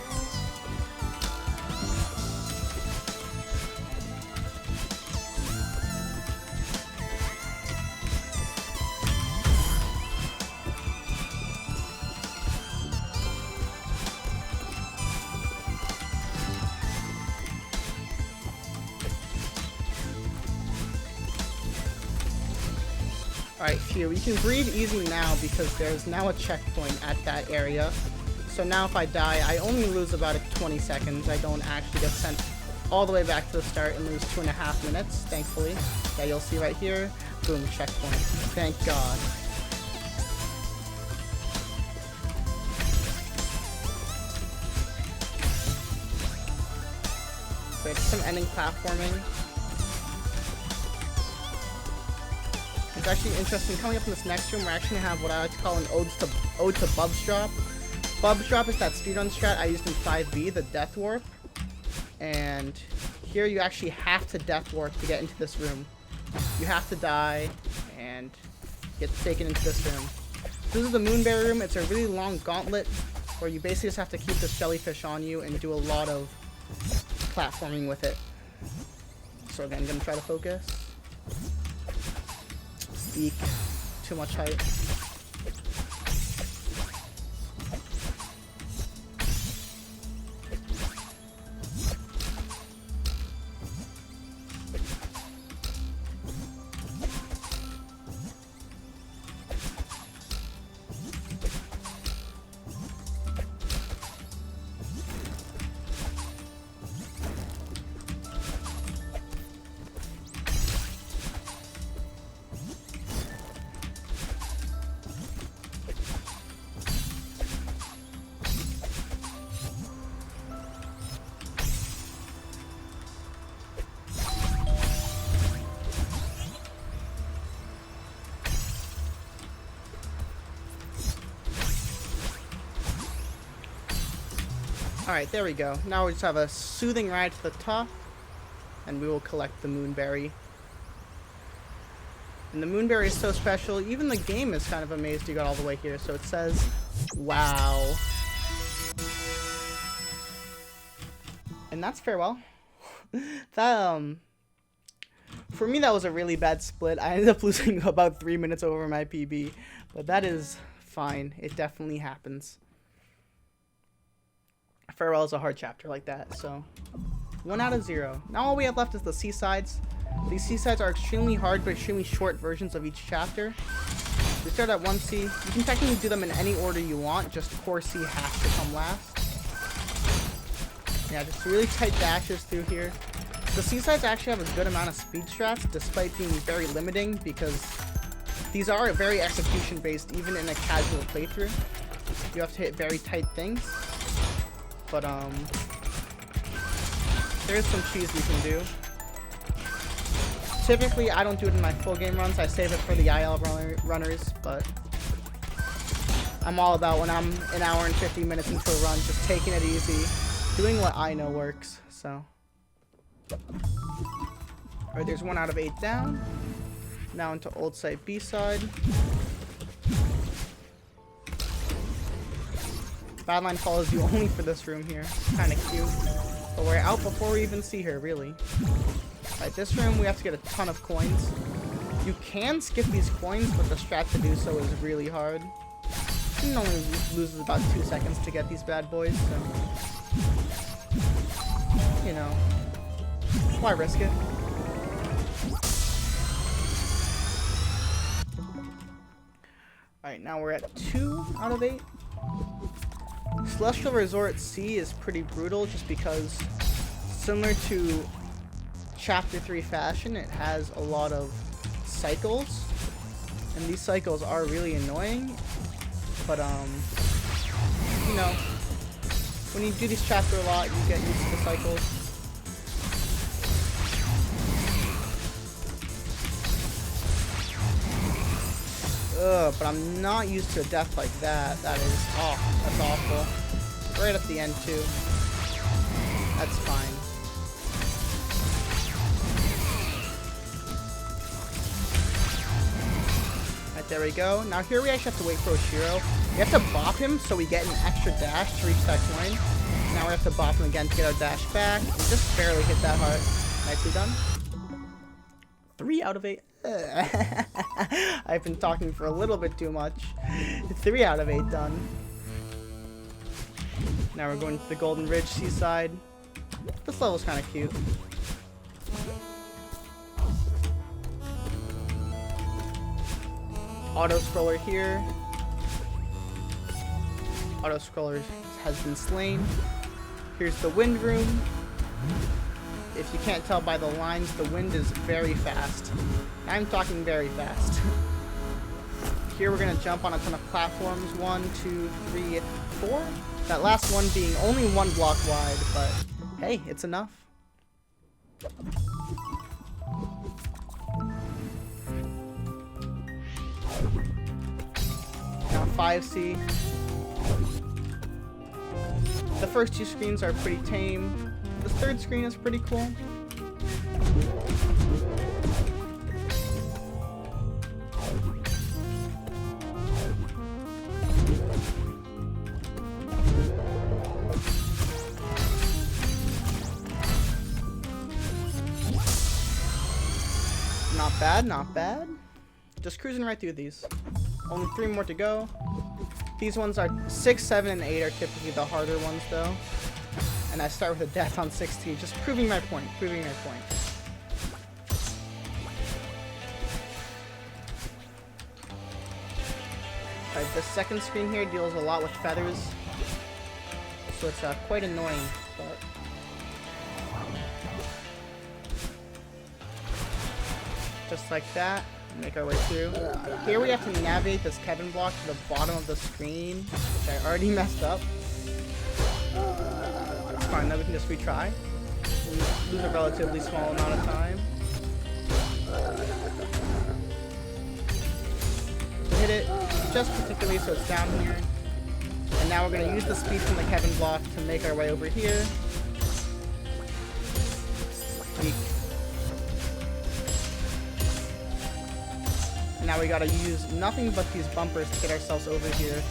Alright, phew, we can breathe easy now because there's now a checkpoint at that area. So now if I die, I only lose about 20 seconds. I don't actually get sent all the way back to the start and lose 2.5 minutes, thankfully. That you'll see right here. Boom, checkpoint. Thank God. Wait, some ending platforming. It's actually interesting. Coming up in this next room, we're actually going to have what I like to call an ode to Bub's Drop. Bub's Drop is that speedrun strat I used in 5B, the Death Warp. And here you actually have to Death Warp to get into this room. You have to die and get taken into this room. This is the Moonberry room. It's a really long gauntlet where you basically just have to keep this jellyfish on you and do a lot of platforming with it. So again, I'm going to try to focus. Eek. Too much height. Alright, there we go. Now we just have a soothing ride to the top, and we will collect the Moonberry. And the Moonberry is so special, even the game is kind of amazed you got all the way here, so it says, wow. And that's Farewell. That, for me that was a really bad split. I ended up losing about 3 minutes over my PB, but that is fine. It definitely happens. Farewell is a hard chapter like that, so 1 out of 0. Now all we have left is the seasides. These seasides are extremely hard but extremely short versions of each chapter. We start at 1C. You can technically do them in any order you want, just core C has to come last. Yeah, just really tight dashes through here. The seasides actually have a good amount of speed strats despite being very limiting because these are very execution based even in a casual playthrough. You have to hit very tight things. But, there's some cheese you can do. Typically, I don't do it in my full game runs. I save it for the IL runners, but I'm all about when I'm an hour and 50 minutes into a run, just taking it easy, doing what I know works, so. Alright, there's 1 out of 8 down. Now into Old Site B-side. Badline follows you only for this room here. Kinda cute. But we're out before we even see her, really. Alright, this room we have to get a ton of coins. You can skip these coins, but the strat to do so is really hard. It only loses about 2 seconds to get these bad boys, so... You know... Why risk it? Alright, now we're at 2 out of 8. Celestial Resort C is pretty brutal just because, similar to Chapter 3 Fashion, it has a lot of cycles, and these cycles are really annoying, but, you know, When you do this chapter a lot, you get used to the cycles. Ugh, but I'm not used to a death like that. That is, oh, that's awful. Right at the end, too. That's fine. Right, there we go. Now here we actually have to wait for Oshiro. We have to bop him so we get an extra dash to reach that coin. Now we have to bop him again to get our dash back. We just barely hit that heart. Nicely done. 3 out of 8. I've been talking for a little bit too much. 3 out of 8 done. Now we're going to the Golden Ridge Seaside. This level's kind of cute. Auto-scroller here. Auto-scroller has been slain. Here's the wind room. If you can't tell by the lines, the wind is very fast. I'm talking very fast. Here we're going to jump on a ton of platforms. 1, 2, 3, 4. That last one being only 1 block wide, but hey, it's enough. Now 5C. The first 2 screens are pretty tame. The third screen is pretty cool. Not bad, not bad. Just cruising right through these. Only 3 more to go. These ones are 6, 7, and 8 are typically the harder ones though. And I start with a death on 16, just proving my point, proving my point. Alright, the second screen here deals a lot with feathers. So it's quite annoying, but... just like that, make our way through. Here we have to navigate this Kevin block to the bottom of the screen, which I already messed up. Fine, then we can just retry. We lose a relatively small amount of time. Hit it just particularly so it's down here. And now we're going to use the speed from the Kevin block to make our way over here. And now we got to use nothing but these bumpers to get ourselves over here.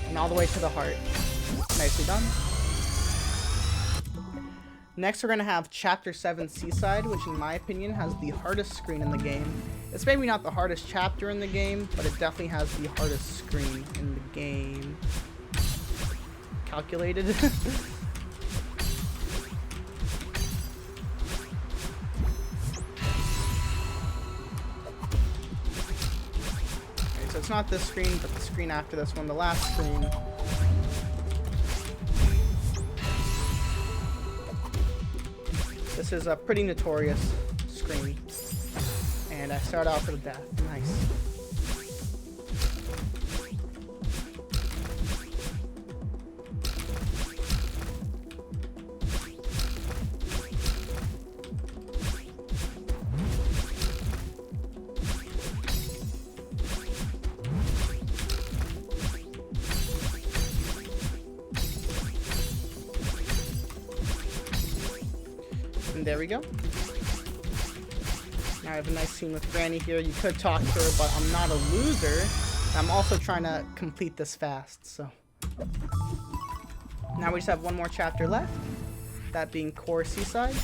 And all the way to the heart. Nicely done. Next, we're going to have Chapter 7 Seaside, which in my opinion has the hardest screen in the game. It's maybe not the hardest chapter in the game, but it definitely has the hardest screen in the game. Calculated. Okay, so it's not this screen, but the screen after this one, the last screen. This is a pretty notorious screen. And I start off with a death. Nice. And there we go. Now I have a nice scene with Granny here. You could talk to her, but I'm not a loser. I'm also trying to complete this fast, so. Now we just have one more chapter left. That being Core Seaside.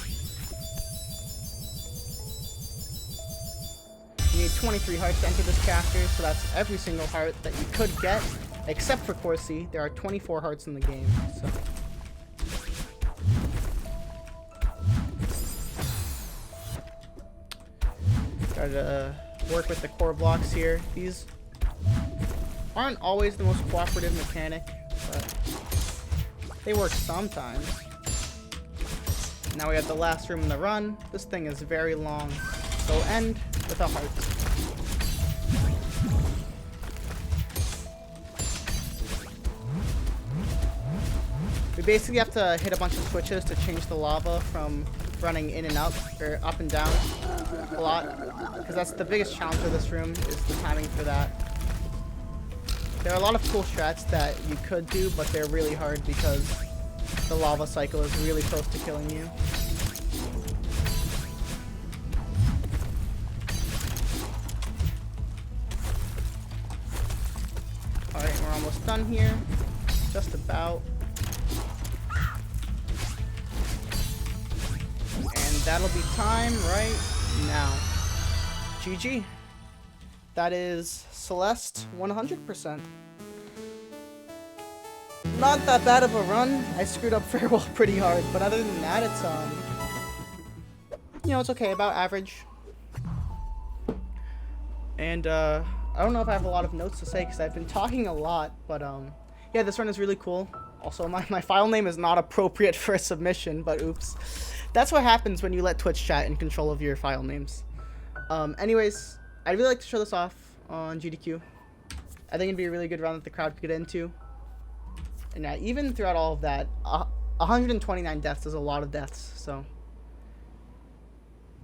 You need 23 hearts to enter this chapter, so that's every single heart that you could get, except for Core C. There are 24 hearts in the game, so. Try to work with the core blocks here. These aren't always the most cooperative mechanic, but they work sometimes. Now we have the last room in the run. This thing is very long, so we'll end with a heart. We basically have to hit a bunch of switches to change the lava from running in and up, or up and down a lot, because that's the biggest challenge of this room, is the timing for that. There are a lot of cool strats that you could do, but they're really hard because the lava cycle is really close to killing you. Alright, we're almost done here. Just about. And that'll be time right now. GG. That is Celeste 100%. Not that bad of a run. I screwed up farewell pretty hard, but other than that, it's you know, it's okay, about average. And I don't know if I have a lot of notes to say because I've been talking a lot, but yeah, this run is really cool. Also, my file name is not appropriate for a submission, but oops. That's what happens when you let Twitch chat in control of your file names. Anyways, I'd really like to show this off on GDQ. I think it'd be a really good run that the crowd could get into. And even throughout all of that, 129 deaths is a lot of deaths, so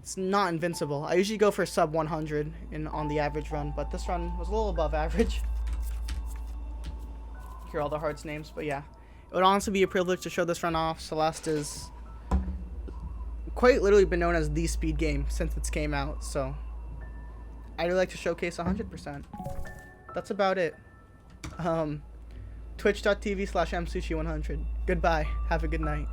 it's not invincible. I usually go for sub 100 on the average run, but this run was a little above average. Hear all the hearts names, but yeah. It would honestly be a privilege to show this run off. Celeste is quite literally been known as the speed game since it came out, so I'd really like to showcase 100%. That's about it. Twitch.tv/msushi100. Goodbye. Have a good night.